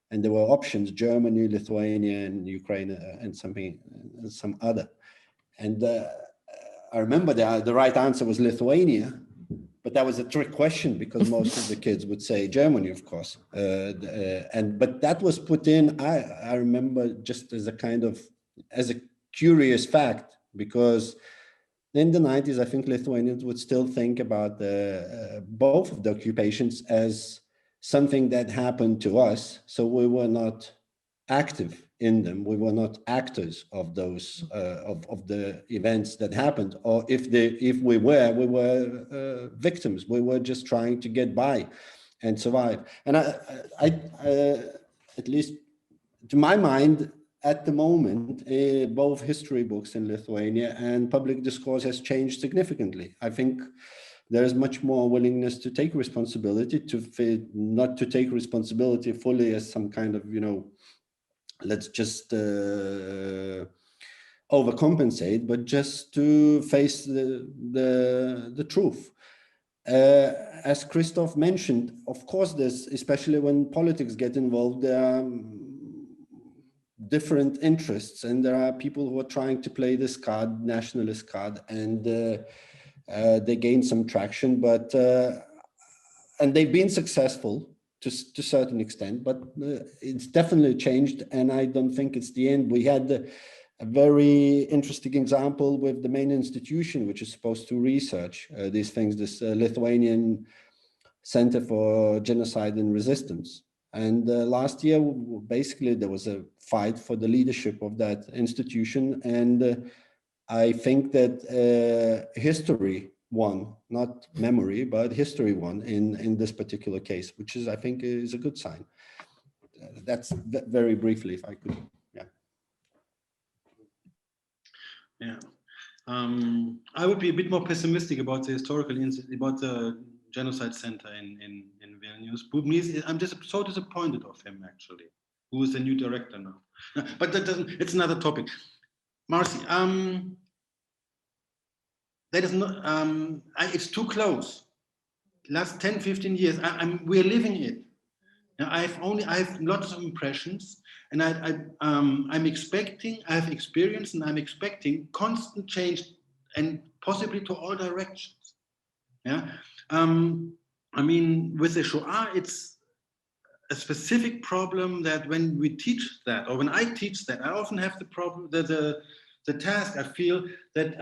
And there were options: Germany, Lithuania, and Ukraine, and some other. And I remember the right answer was Lithuania, but that was a trick question because most of the kids would say Germany, of course. But that was put in, I remember, just as a curious fact, because in the 90s, I think Lithuanians would still think about both of the occupations as something that happened to us. So we were not active in them. We were not actors of those of the events that happened. Or if we were victims. We were just trying to get by and survive. And I at least to my mind, at the moment, both history books in Lithuania and public discourse has changed significantly. I think there is much more willingness to take responsibility, not to take responsibility fully as some kind of, let's just overcompensate, but just to face the truth. As Christoph mentioned, of course, there's, especially when politics get involved, there are different interests, and there are people who are trying to play this card, nationalist card, and they gain some traction, but and they've been successful to a certain extent, but it's definitely changed, and I don't think it's the end. We had a very interesting example with the main institution, which is supposed to research these things, this Lithuanian Center for Genocide and Resistance. And last year, basically, there was a fight for the leadership of that institution. And I think that history won, not memory, but history won in this particular case, which is, I think, is a good sign. That's very briefly, if I could. Yeah, I would be a bit more pessimistic about the about the genocide center in Vilnius. I'm just so disappointed of him, actually, who is the new director now. But that doesn't. It's another topic. Marci, that is not. It's too close. Last 10, 15 years, we're living it. I have lots of impressions. And I'm expecting, I have experience, and I'm expecting constant change, and possibly to all directions. Yeah, I mean, with the Shoah, it's a specific problem that when we teach that, or when I teach that, I often have the problem that the task. I feel that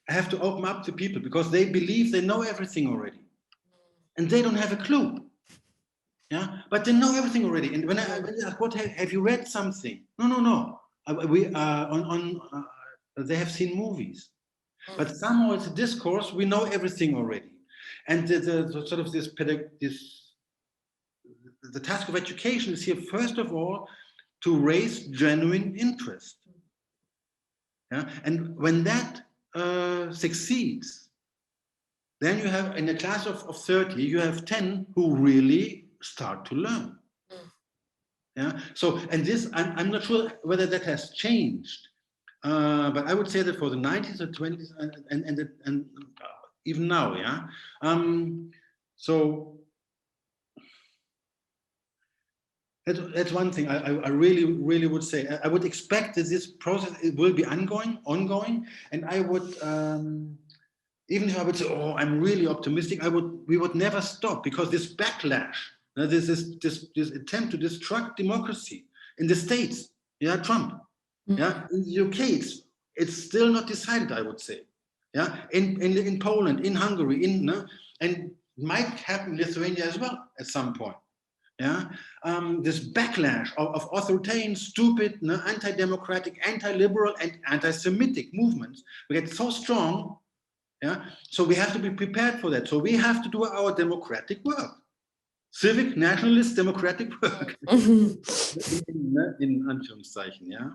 I have to open up to people because they believe they know everything already, and they don't have a clue. Yeah, but they know everything already. And when I ask, what have you read something? No. They have seen movies, but somehow it's a discourse. We know everything already, and the sort of the task of education is here first of all to raise genuine interest. Yeah, and when that succeeds, then you have in a class of 30, you have 10 who really start to learn. Yeah. So, and this, I'm not sure whether that has changed, but I would say that for the 90s or 20s and even now, yeah. So that's one thing I really would say. I would expect that this process it will be ongoing, and I would. Even if I would say, oh, I'm really optimistic, we would never stop, because this backlash, this attempt to destruct democracy in the States, yeah, Trump, yeah, in the UK, it's still not decided, I would say, yeah, in Poland, in Hungary, and might happen in Lithuania as well at some point, yeah, this backlash of authoritarian, stupid, anti-democratic, anti-liberal, and anti-Semitic movements, we get so strong. Yeah, so we have to be prepared for that. So we have to do our democratic work, civic, nationalist, democratic work. in Anführungszeichen, yeah.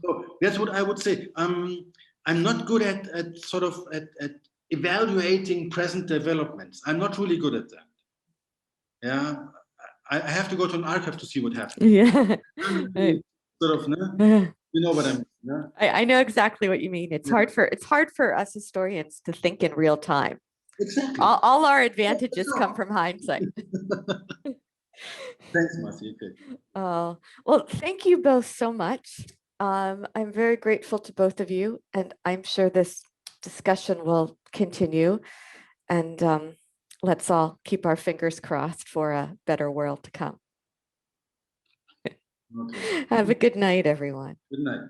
So that's what I would say. I'm not good at evaluating present developments. I'm not really good at that. Yeah, I have to go to an archive to see what happened. Yeah. Sort of, no? You know what I mean? No? I know exactly what you mean. It's hard for us historians to think in real time. Exactly. All our advantages come from hindsight. Thanks, Marci. Okay. Oh, well, thank you both so much. I'm very grateful to both of you, and I'm sure this discussion will continue. And let's all keep our fingers crossed for a better world to come. Okay. Have a good night, everyone. Good night.